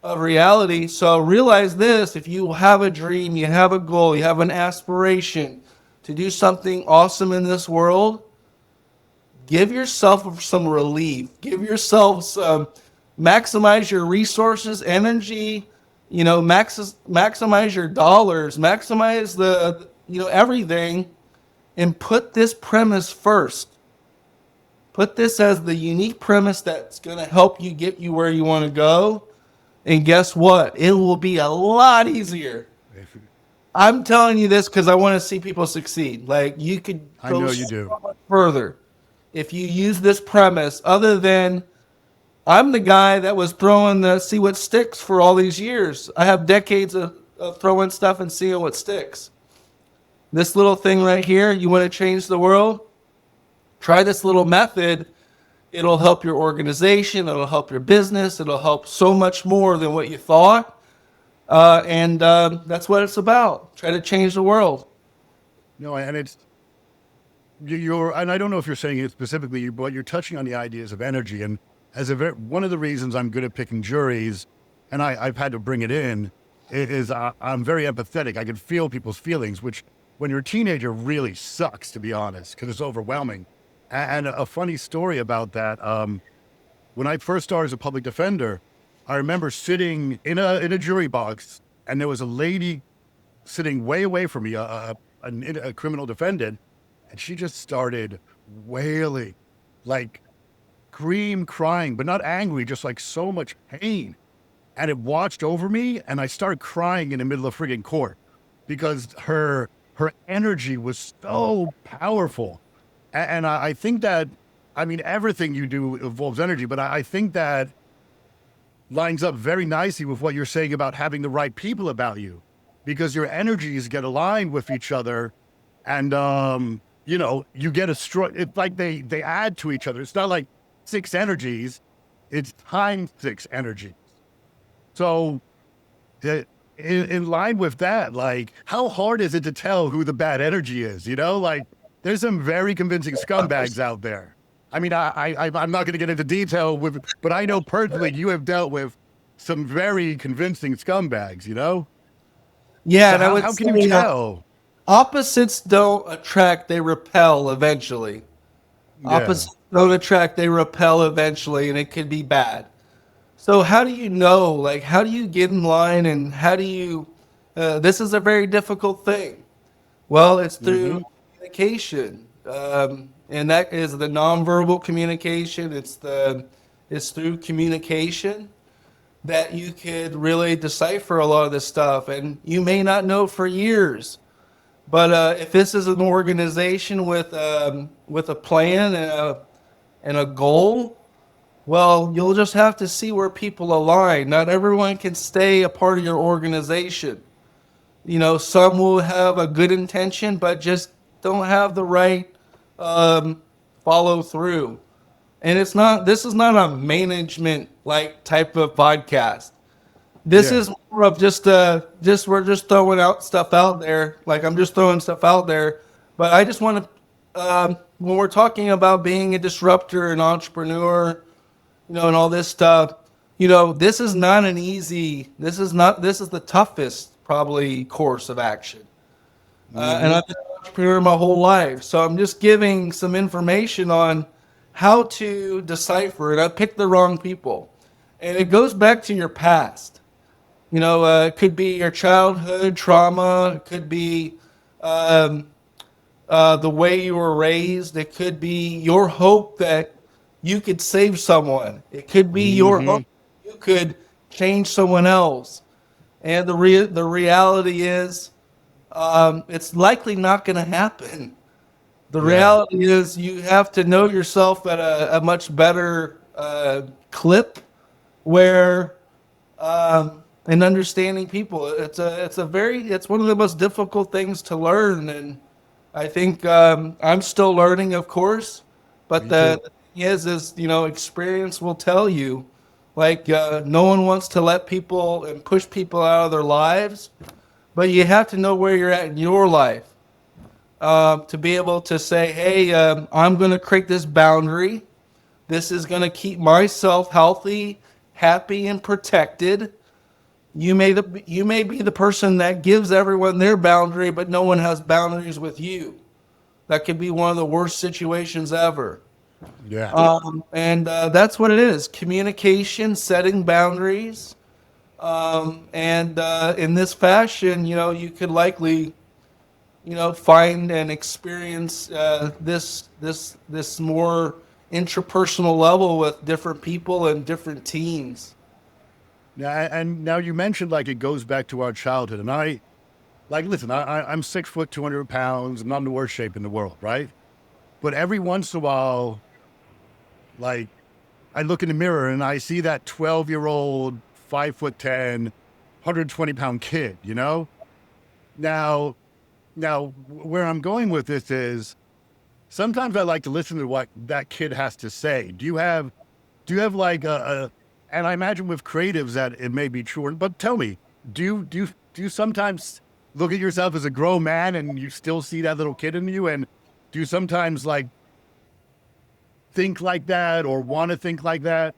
of reality. So realize this: if you have a dream, you have a goal, you have an aspiration to do something awesome in this world, give yourself some relief. Give yourself some, maximize your resources, energy, you know, maximize your dollars, maximize the, you know, everything, and put this premise first. Put this as the unique premise that's going to help you get you where you want to go. And guess what? It will be a lot easier. I'm telling you this because I want to see people succeed. Like, you could I go know you so do. much further if you use this premise, other than I'm the guy that was throwing the see what sticks for all these years. I have decades of throwing stuff and seeing what sticks. This little thing right here, you want to change the world? Try this little method. It'll help your organization. It'll help your business. It'll help so much more than what you thought. And that's what it's about. Try to change the world. No, and it's, you're, and I don't know if you're saying it specifically, but you're touching on the ideas of energy. And as one of the reasons I'm good at picking juries, and I've had to bring it in, is I'm very empathetic. I can feel people's feelings, which when you're a teenager really sucks, to be honest, because it's overwhelming. And a funny story about that, when I first started as a public defender, I remember sitting in a jury box, and there was a lady sitting way away from me, a criminal defendant, and she just started wailing, like crying, but not angry, just like so much pain. And it watched over me, and I started crying in the middle of friggin' court because her energy was so powerful. And I think that, I mean, everything you do involves energy, but I think that lines up very nicely with what you're saying about having the right people about you. because your energies get aligned with each other, and you get a strong. It's like they add to each other. It's not like six energies; it's times six energies. So, in line with that, like, how hard is it to tell who the bad energy is? Like, there's some very convincing scumbags out there. I mean, I'm not going to get into detail but I know personally you have dealt with some very convincing scumbags. Yeah, So and I would how can you say tell? opposites don't attract, they repel eventually. Yeah. Opposites don't attract, they repel eventually, and it could be bad. So how do you know? Like, how do you get in line, and how do you? This is a very difficult thing. Well, it's through Mm-hmm. communication, and that is the nonverbal communication. It's through communication that you could really decipher a lot of this stuff, and you may not know for years. But if this is an organization with a plan and a goal, well, you'll just have to see where people align. Not everyone can stay a part of your organization. Some will have a good intention, but just don't have the right follow through. And this is not a management like type of podcast. This Yeah. is more of we're just throwing out stuff out there. Like, I'm just throwing stuff out there. But I just want to, when we're talking about being a disruptor, an entrepreneur, and all this stuff, this is not an easy, this is the toughest probably course of action. And Mm-hmm. I've been an entrepreneur my whole life. So I'm just giving some information on how to decipher it. I picked the wrong people. And it goes back to your past. It could be your childhood trauma. It could be the way you were raised. It could be your hope that you could save someone. It could be your Mm-hmm. hope you could change someone else. And the reality is, it's likely not going to happen. The Yeah. reality is you have to know yourself at a much better clip where and understanding people. It's one of the most difficult things to learn, and I think I'm still learning, of course. But Me too. the thing is experience will tell you. Like, no one wants to let people and push people out of their lives, but you have to know where you're at in your life to be able to say, hey, I'm going to create this boundary. This is going to keep myself healthy, happy, and protected. You may be the person that gives everyone their boundary, but no one has boundaries with you. That could be one of the worst situations ever. Yeah. And that's what it is: communication, setting boundaries, and in this fashion, you could likely, find and experience this more intrapersonal level with different people and different teams. Yeah. And now you mentioned like it goes back to our childhood, and listen, I'm 6 foot, 200 pounds. I'm not in the worst shape in the world, right? But every once in a while, like, I look in the mirror and I see that 12-year-old, 5'10", 120-pound kid, Now, where I'm going with this is sometimes I like to listen to what that kid has to say. Do you have like and I imagine with creatives that it may be true, but tell me, do you sometimes look at yourself as a grown man and you still see that little kid in you? And do you sometimes like think like that or want to think like that?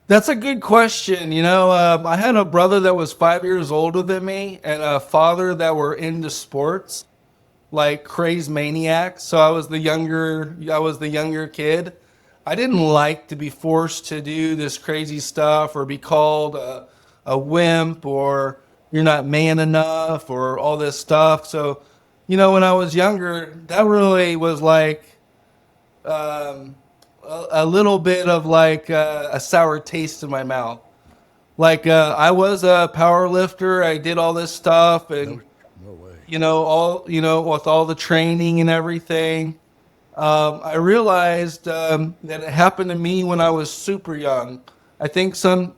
That's a good question. I had a brother that was 5 years older than me, and a father that were into sports, like crazed maniacs. So I was the younger kid. I didn't like to be forced to do this crazy stuff or be called a wimp or you're not man enough or all this stuff. So, when I was younger, that really was like um, a little bit of like a sour taste in my mouth. Like, I was a power lifter. I did all this stuff, and No, no way. with all the training and everything. I realized that it happened to me when I was super young. I think some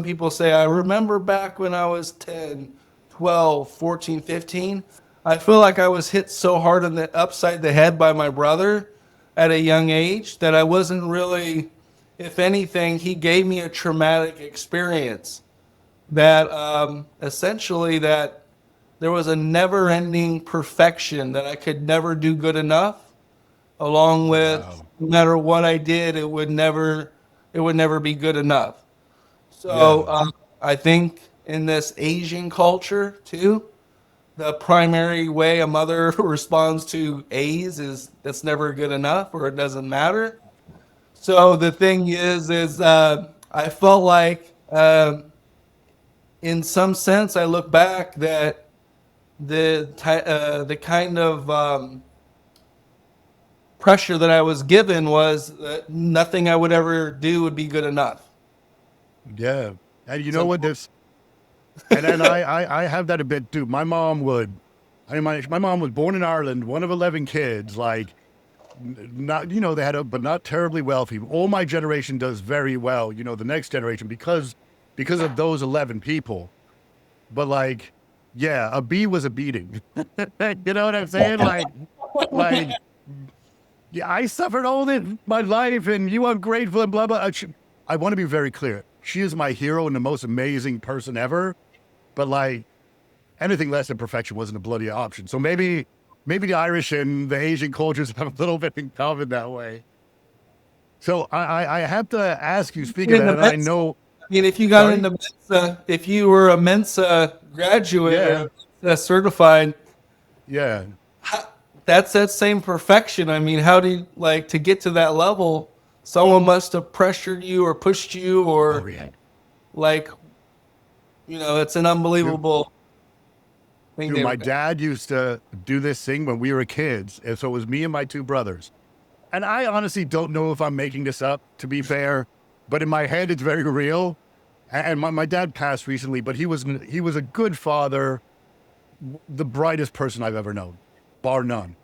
people say I remember back when I was 10, 12, 14, 15, I feel like I was hit so hard on the upside the head by my brother at a young age that I wasn't really, if anything, he gave me a traumatic experience that essentially that there was a never-ending perfection that I could never do good enough, along with Wow. no matter what I did, it would never be good enough. So Yeah. I think in this Asian culture too, the primary way a mother responds to A's is that's never good enough or it doesn't matter. So the thing is I felt like in some sense I look back that the kind of pressure that I was given was that nothing I would ever do would be good enough. Yeah. And you know So what? This and I have that a bit too. My mom would. I mean, my mom was born in Ireland, one of 11 kids. Like, not they had a but not terribly wealthy. All my generation does very well. The next generation because of those 11 people. But like, yeah, a B was a beating. You know what I'm saying? Like, yeah, I suffered all this my life, and you ungrateful and blah blah. I want to be very clear. She is my hero and the most amazing person ever. But like, anything less than perfection wasn't a bloody option. So maybe the Irish and the Asian cultures have a little bit in common that way. So I have to ask you, speaking of in that, the and I Mensa, know, I mean, if you got sorry, into Mensa, if you were a Mensa graduate yeah, or Mensa certified, yeah, that's that same perfection. I mean, how do you like to get to that level? Someone must have pressured you or pushed you oh or yeah, like, it's an dude, unbelievable thing dude, they were my doing. dad used to do this thing when we were kids, and so it was me and my two brothers. And I honestly don't know if I'm making this up, to be fair, but in my head, it's very real. And my dad passed recently, but he was a good father, the brightest person I've ever known, bar none.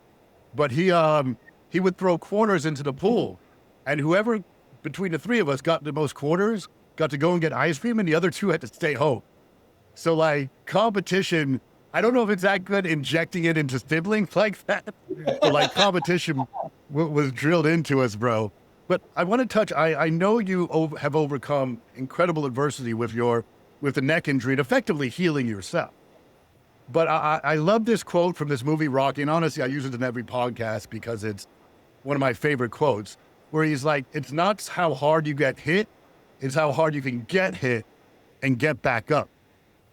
But he would throw quarters into the pool, and whoever between the three of us got the most quarters got to go and get ice cream, and the other two had to stay home. So like competition, I don't know if it's that good injecting it into siblings like that, but like competition was drilled into us, bro. But I want to touch. I know you have overcome incredible adversity with the neck injury and effectively healing yourself. But I love this quote from this movie Rocky, and honestly, I use it in every podcast because it's one of my favorite quotes. Where he's like, "It's not how hard you get hit; it's how hard you can get hit and get back up."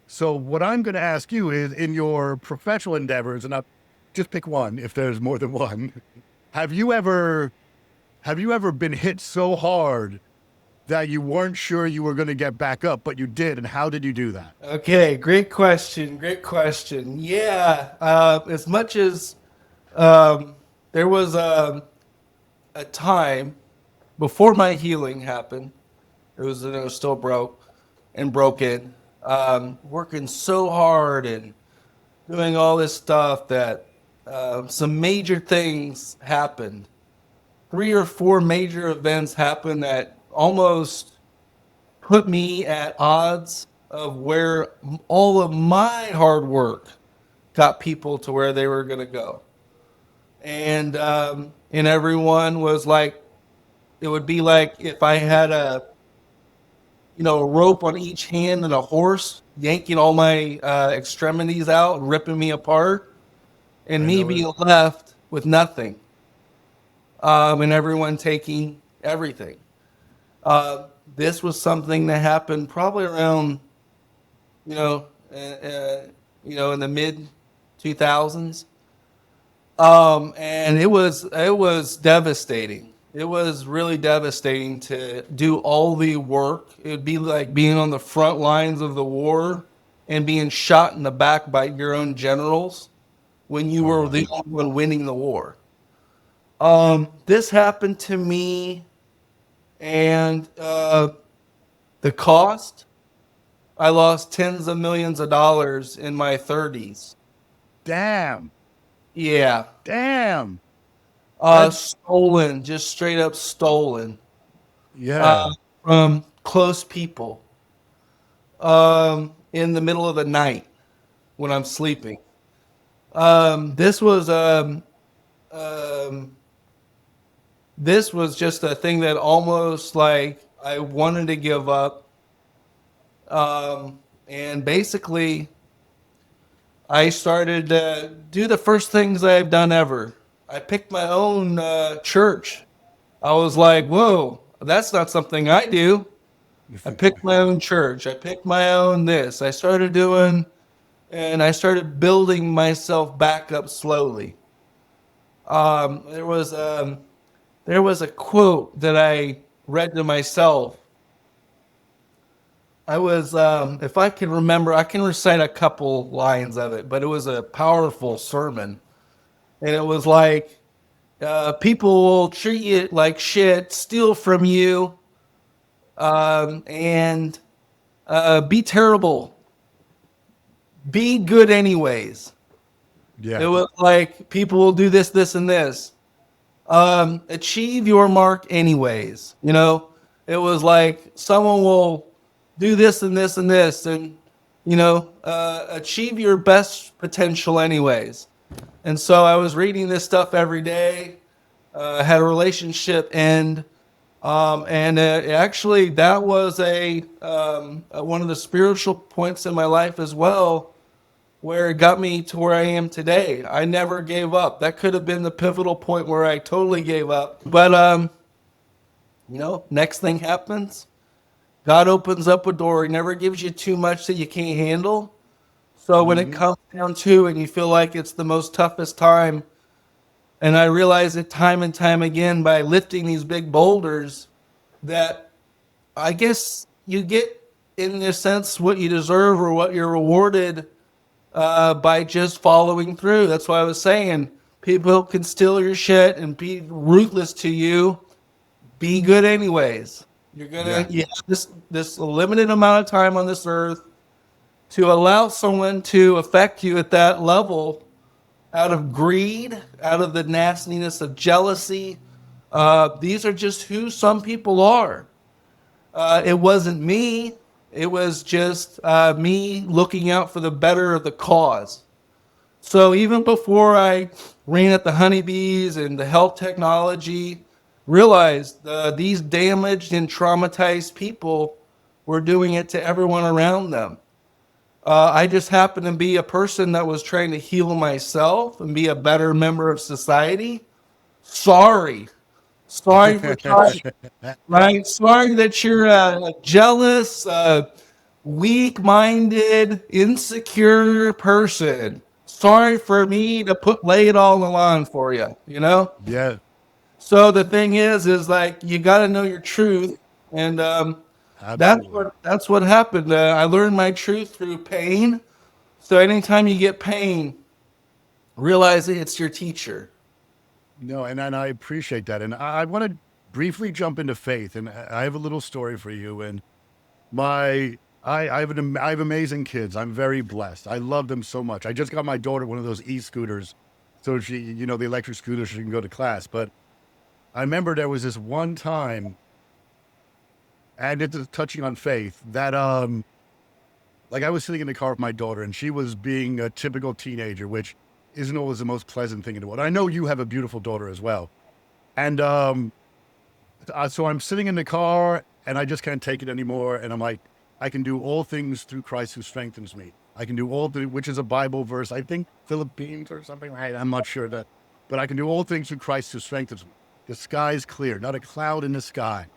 So what I'm going to ask you is, in your professional endeavors, and just pick one if there's more than one. Have you ever been hit so hard that you weren't sure you were going to get back up, but you did, and how did you do that? Okay, great question. Great question. Yeah, as much as um, there was a time before my healing happened, it was still broke and broken, working so hard and doing all this stuff that some major things happened. 3 or 4 major events happened that almost put me at odds of where all of my hard work got people to where they were going to go. And everyone was like, it would be like if I had a rope on each hand and a horse yanking all my extremities out and ripping me apart, and I me know it. being left with nothing, and everyone taking everything. Uh, this was something that happened probably around, you know, in the mid 2000s. And it was devastating. It was really devastating to do all the work. It would be like being on the front lines of the war and being shot in the back by your own generals when you Oh were the wow. only one winning the war. This happened to me, and the cost, I lost tens of millions of dollars in my 30s. Damn. Yeah. Damn. That Stolen, just straight up stolen, yeah. from close people, in the middle of the night. when I'm sleeping. This was um, this was just a thing that almost like I wanted to give up. And basically, I started to do the first things I've done ever. I picked my own church. I was like, whoa, that's not something I do. I picked my own church. I picked my own this. I started doing, and I started building myself back up slowly. Um, there was um, there was a quote that I read to myself. If I can remember, I can recite a couple lines of it, but it was a powerful sermon. And it was like, people will treat you like shit, steal from you, and be terrible. Be good anyways. It Yeah. was like, people will do this, this, and this. Achieve your mark anyways. It was like someone will do this and this and this, and achieve your best potential anyways. And so I was reading this stuff every day. Had a relationship end, and actually that was a one of the spiritual points in my life as well, where it got me to where I am today. I never gave up. That could have been the pivotal point where I totally gave up. But next thing happens. God opens up a door. He never gives you too much that you can't handle. So when it Hmm. comes down to, and you feel like it's the most toughest time, and I realize it time and time again by lifting these big boulders, that I guess you get, in a sense, what you deserve or what you're rewarded by just following through. That's why I was saying people can steal your shit and be ruthless to you. Be good anyways. Yeah. You have this limited amount of time on this earth to allow someone to affect you at that level out of greed, out of the nastiness of jealousy. These are just who some people are. It wasn't me. It was just me looking out for the better of the cause. So even before I ran at the honeybees and the health technology, realized these damaged and traumatized people were doing it to everyone around them. I just happened to be a person that was trying to heal myself and be a better member of society. Sorry. Sorry for trying, right? Sorry that you're a jealous, weak-minded, insecure person. Sorry for me to lay it all on the line for you. Yeah. So the thing is like you got to know your truth, and that's Absolutely. what happened. I learned my truth through pain. So anytime you get pain, realize it's your teacher. No, and I appreciate that. And I want to briefly jump into faith. And I have a little story for you. And I have amazing kids. I'm very blessed. I love them so much. I just got my daughter one of those e-scooters, so she, the electric scooter, she can go to class. But I remember there was this one time, and it's touching on faith, that like I was sitting in the car with my daughter, and she was being a typical teenager, which isn't always the most pleasant thing in the world. I know you have a beautiful daughter as well, and so I'm sitting in the car, and I just can't take it anymore. And I'm like, I can do all things through Christ who strengthens me. I can do which is a Bible verse, I think Philippines or something. I'm not sure that, but I can do all things through Christ who strengthens me. The sky's clear, not a cloud in the sky.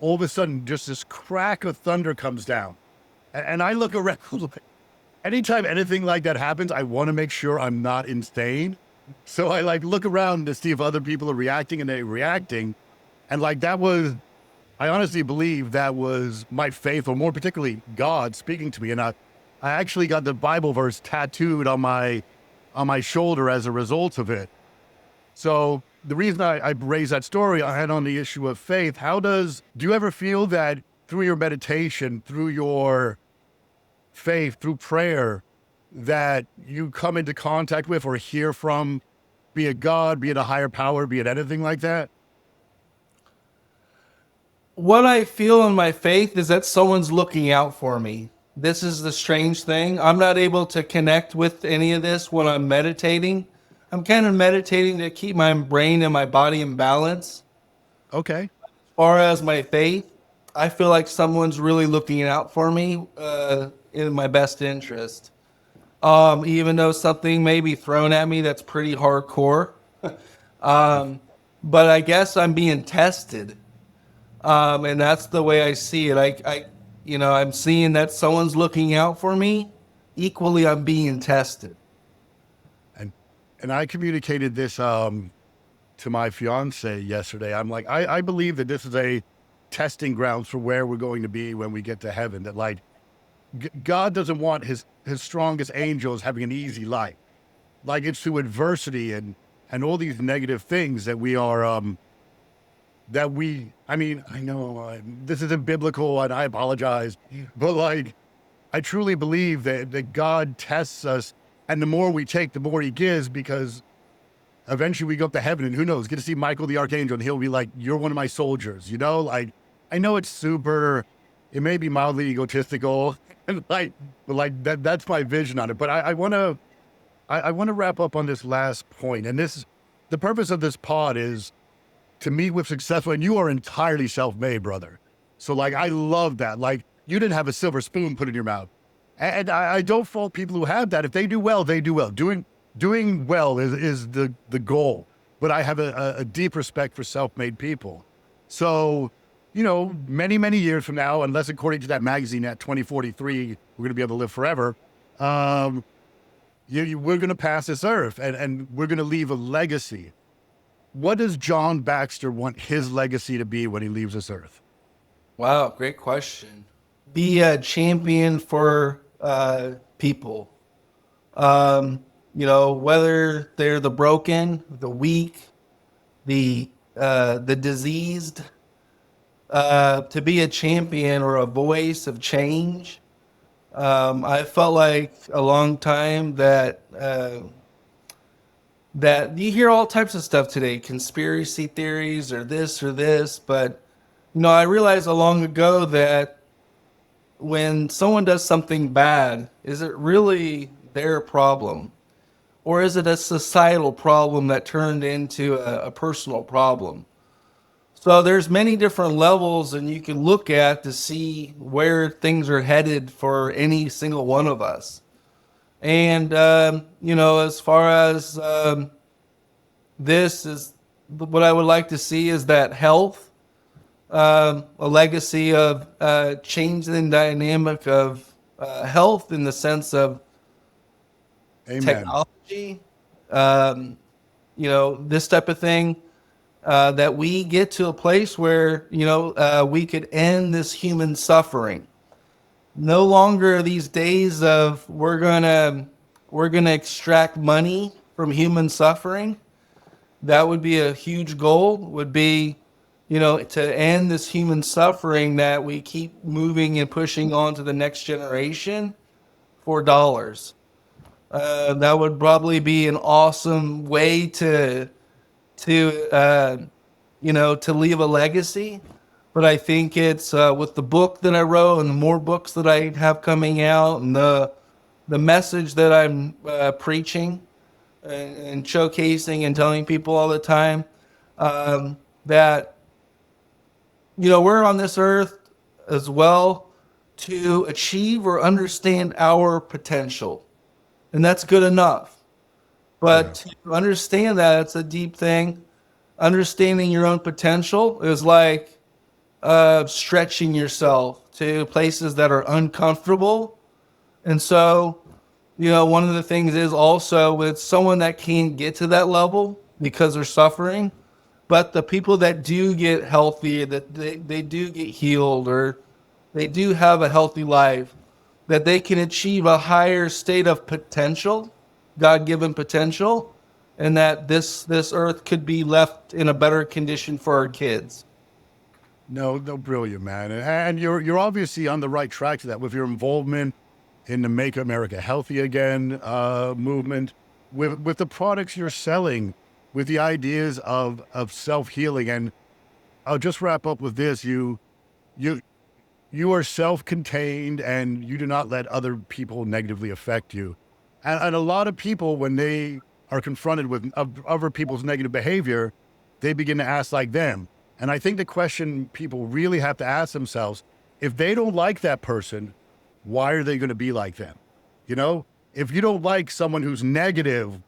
All of a sudden, just this crack of thunder comes down, and I look around. Anytime anything like that happens, I want to make sure I'm not insane. So I like look around to see if other people are reacting, and they're reacting. And like that was, I honestly believe that was my faith, or more particularly God speaking to me. And I actually got the Bible verse tattooed on my shoulder as a result of it. So the reason I raised that story, I had on the issue of faith. Do you ever feel that through your meditation, through your faith, through prayer, that you come into contact with or hear from, be it God, be it a higher power, be it anything like that? What I feel in my faith is that someone's looking out for me. this is the strange thing. I'm not able to connect with any of this when I'm meditating. I'm kind of meditating to keep my brain and my body in balance. Okay. As far as my faith, I feel like someone's really looking out for me in my best interest. Even though something may be thrown at me that's pretty hardcore. But I guess I'm being tested. And that's the way I see it. I'm seeing that someone's looking out for me. Equally, I'm being tested. And I communicated this to my fiance yesterday. I'm like, I believe that this is a testing grounds for where we're going to be when we get to heaven. That like God doesn't want his strongest angels having an easy life. Like it's through adversity and all these negative things that we are I mean, I know this isn't biblical and I apologize, but like, I truly believe that God tests us, and the more we take, the more he gives, because eventually we go up to heaven and who knows, get to see Michael the Archangel and he'll be like, you're one of my soldiers, you know? Like, I know it may be mildly egotistical and like, but like that's my vision on it. But I want to wrap up on this last point. And the purpose of this pod is to meet with successful, and you are entirely self-made, brother. So like, I love that. Like you didn't have a silver spoon put in your mouth. And I don't fault people who have that. If they do well, they do well. Doing well is the goal. But I have a deep respect for self-made people. So, you know, many, many years from now, unless according to that magazine at 2043, we're going to be able to live forever. We're going to pass this earth and we're going to leave a legacy. What does John Baxter want his legacy to be when he leaves this earth? Wow, great question. Be a champion for people. Whether they're the broken, the weak, the diseased, to be a champion or a voice of change. I felt like a long time that you hear all types of stuff today, conspiracy theories or this, but I realized long ago that when someone does something bad, is it really their problem? Or is it a societal problem that turned into a personal problem? So there's many different levels and you can look at to see where things are headed for any single one of us. And, as far as this is what I would like to see is that health, a legacy of changing the dynamic of health in the sense of Amen. technology, this type of thing, that we get to a place where, we could end this human suffering. No longer these days of we're gonna extract money from human suffering. That would be a huge goal, would be, to end this human suffering that we keep moving and pushing on to the next generation for dollars. That would probably be an awesome way to leave a legacy. But I think it's with the book that I wrote and the more books that I have coming out and the message that I'm preaching and showcasing and telling people all the time, that we're on this earth as well to achieve or understand our potential, and that's good enough. But to understand that, it's a deep thing. Understanding your own potential is like stretching yourself to places that are uncomfortable. And so, one of the things is also with someone that can't get to that level because they're suffering, but the people that do get healthy, that they do get healed or they do have a healthy life, that they can achieve a higher state of potential, God-given potential, and that this earth could be left in a better condition for our kids. No, brilliant, man. And you're obviously on the right track to that with your involvement in the Make America Healthy Again movement, with the products you're selling, with the ideas of self-healing. And I'll just wrap up with this. You you are self-contained and you do not let other people negatively affect you. And a lot of people, when they are confronted with other people's negative behavior, they begin to act like them. And I think the question people really have to ask themselves, if they don't like that person, why are they going to be like them? You know, if you don't like someone who's negative,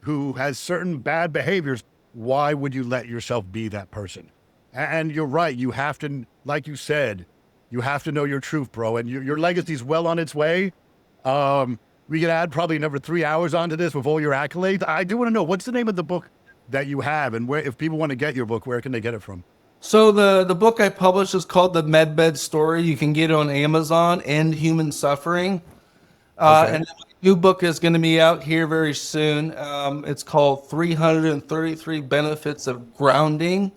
who has certain bad behaviors, why would you let yourself be that person? And you're right. You have to, like you said, you have to know your truth, bro. And your legacy is well on its way. We can add probably another 3 hours onto this with all your accolades. I do want to know, what's the name of the book that you have, and where, if people want to get your book, where can they get it from? So the book I published is called The Medbed Story. You can get it on Amazon, End Human Suffering. Okay. And the new book is going to be out here very soon. It's called 333 Benefits of Grounding.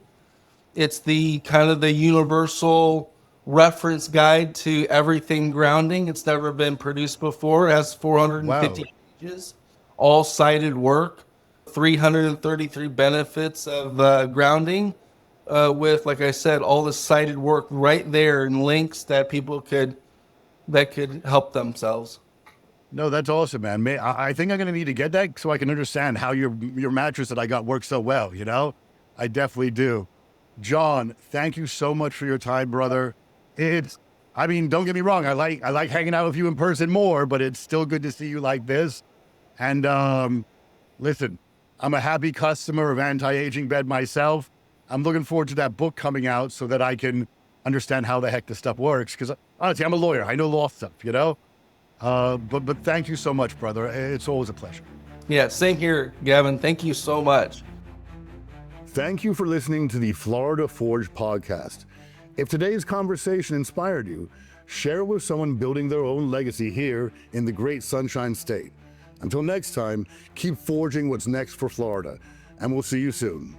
It's the kind of the universal reference guide to everything grounding. It's never been produced before. It has 450 Wow. pages, all cited work, 333 benefits of grounding, with, like I said, all the cited work right there and links that people could help themselves. No, that's awesome, man. I think I'm going to need to get that so I can understand how your mattress that I got works so well, you know? I definitely do. John, thank you so much for your time, brother. I mean, don't get me wrong. I like hanging out with you in person more, but it's still good to see you like this. And listen, I'm a happy customer of Anti-Aging Bed myself. I'm looking forward to that book coming out so that I can understand how the heck this stuff works. Because honestly, I'm a lawyer. I know law stuff, you know? But thank you so much, brother. It's always a pleasure. Yeah, same here, Gavin. Thank you so much. Thank you for listening to the Florida Forge podcast. If today's conversation inspired you, share it with someone building their own legacy here in the great Sunshine State. Until next time, keep forging what's next for Florida, and we'll see you soon.